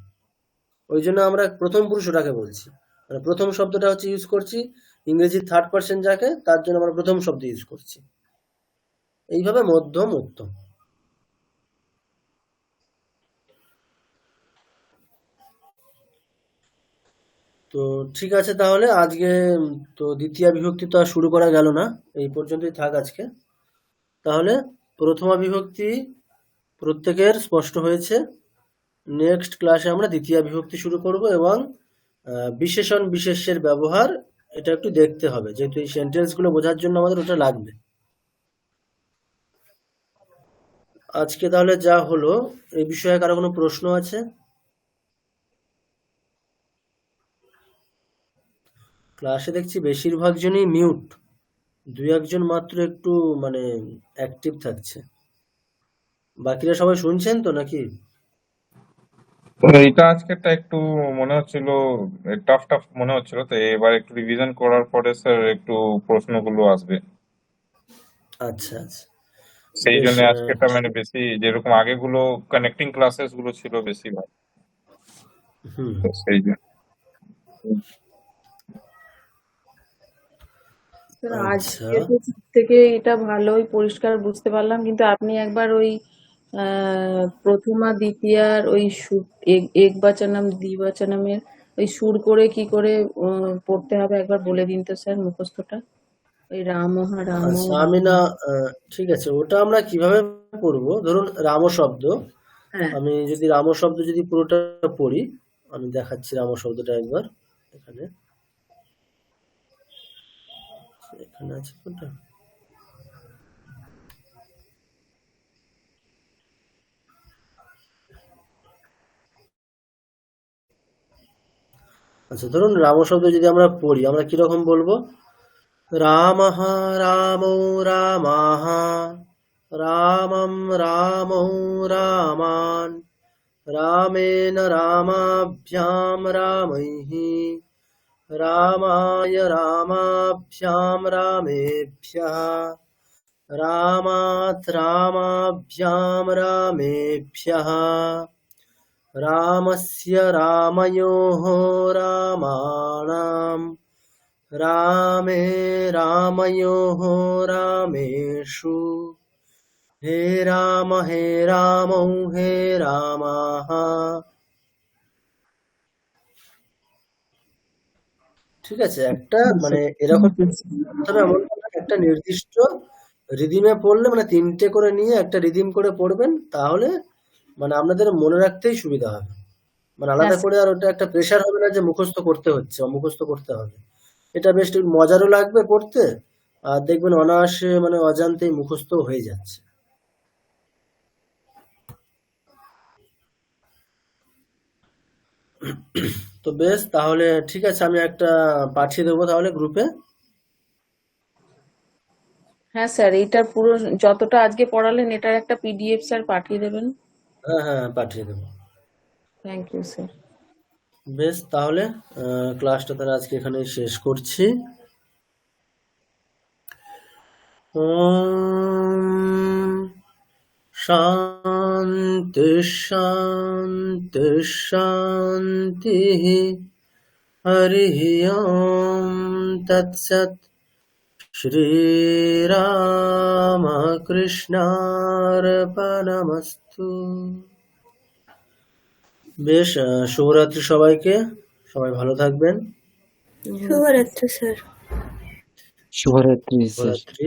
ওই জন্য আমরা প্রথম পুরুষ ওটাকে বলছি, মানে প্রথম শব্দটা হচ্ছে ইউজ করছি, ইংরেজি থার্ড পার্সন যাকে, তার জন্য আমরা প্রথম শব্দ ইউজ করছি। এইভাবে মধ্যম, উত্তম। তো ঠিক আছে, তাহলে আজকে তো দ্বিতীয় বিভক্তি তো আর শুরু করা গেল না, এই পর্যন্তই থাক আজকে। তাহলে প্রথমা বিভক্তি প্রত্যেকের স্পষ্ট হয়েছে। নেক্সট ক্লাসে আমরা দ্বিতীয় বিভক্তি শুরু করব এবং বিশেষণ বিশেষ্যের ব্যবহার এটা একটু দেখতে হবে, যেহেতু এই সেন্টেন্সগুলো বোঝার জন্য আমাদের ওটা লাগবে। আজকে তাহলে যা হলো, এই বিষয়ে কারো কোনো প্রশ্ন আছে? ক্লাসে দেখছি বেশিরভাগ জনই মিউট, দুই একজন মাত্র একটু মানে অ্যাক্টিভ থাকছে। বাকিরা সবাই শুনছেন তো নাকি? এটা আজকেরটা একটু মনে হচ্ছিল টাফ মনে হচ্ছিল, তো এবার একটু রিভিশন করার পরে স্যার একটু প্রশ্নগুলো আসবে। আচ্ছা আচ্ছা, সেই বেশ জন্য আজকেটা মানে বেশি যেরকম আগেগুলো কানেক্টিং ক্লাসেস গুলো ছিল বেশিরভাগ, হুম তো সেই জন্য। স্যার আচ্ছা আজকে তো সব থেকে এটা ভালোই পরিষ্কার বুঝতে পারলাম, কিন্তু আপনি একবার ওই প্রথমা দ্বিতীয়ার ওই সুর এক বাচানাম দ্বিবাচানামের ওই সুর করে কি করে পড়তে হবে একবার বলে দিন তো স্যার, মুখস্থটা। ওই রামহা আচ্ছা আমি না ঠিক আছে, ওটা আমরা কিভাবে পড়বো? ধরুন রাম শব্দ, হ্যাঁ আমি যদি রাম শব্দ যদি পুরোটা পড়ি, আমি দেখাচ্ছি রাম শব্দটা একবার। এখানে এখানে আছে কোনটা? আচ্ছা ধরুন রাম শব্দ যদি আমরা পড়ি, আমরা কিরকম বলবো? রামঃ রামো রামাঃ রামম রামো রামান রামেণ রামাভ্যাম রামৈঃ রামায় রামাভ্যাম রামেভ্যঃ রামাৎ রামাভ্যাম রামেভ্যঃ রামস্য রাময়োঃ রামাণাম রামে রাময়োঃ রামেষু হে রামৌ হে রামাঃ। ঠিক আছে, একটা মানে এরকম তবে এমন না, একটা নির্দিষ্ট রিদিমে পড়লে মানে 3টে করে নিয়ে একটা রিদিম করে পড়বেন, তাহলে মানে আপনাদের মনে রাখতেই সুবিধা হবে। মানে হ্যাঁ আলাদা স্যার। করে আর ওটা একটা প্রেশার হবে না যে মুখস্থ করতে হচ্ছে বা মুখস্থ করতে হবে। এটা বেশ একটু মজারও লাগবে পড়তে, আর দেখবেন অনায়াসে মানে অজান্তেই মুখস্থ হয়ে যাচ্ছে। তো বেশ, তাহলে ঠিক আছে, আমি একটা পাঠিয়ে দেবো তাহলে গ্রুপে। হ্যাঁ স্যার, এইটার পুরো যতটা আজকে পড়ালেন এটার একটা পিডিএফ স্যার পাঠিয়ে দেবেন। হ্যাঁ হ্যাঁ পাঠিয়ে দেবো। Thank you sir. বেশ, তাহলে ক্লাসটা তাহলে আজকে এখানে শেষ করছি। ওম শান্তি শান্তি শান্তি হরি ওম তৎসৎ শ্রীরামকৃষ্ণার্পণমস্তু। বেশ, শুভরাত্রি সবাইকে, সবাই ভালো থাকবেন। শুভরাত্রি স্যার। শুভরাত্রি স্যার। শুভরাত্রি।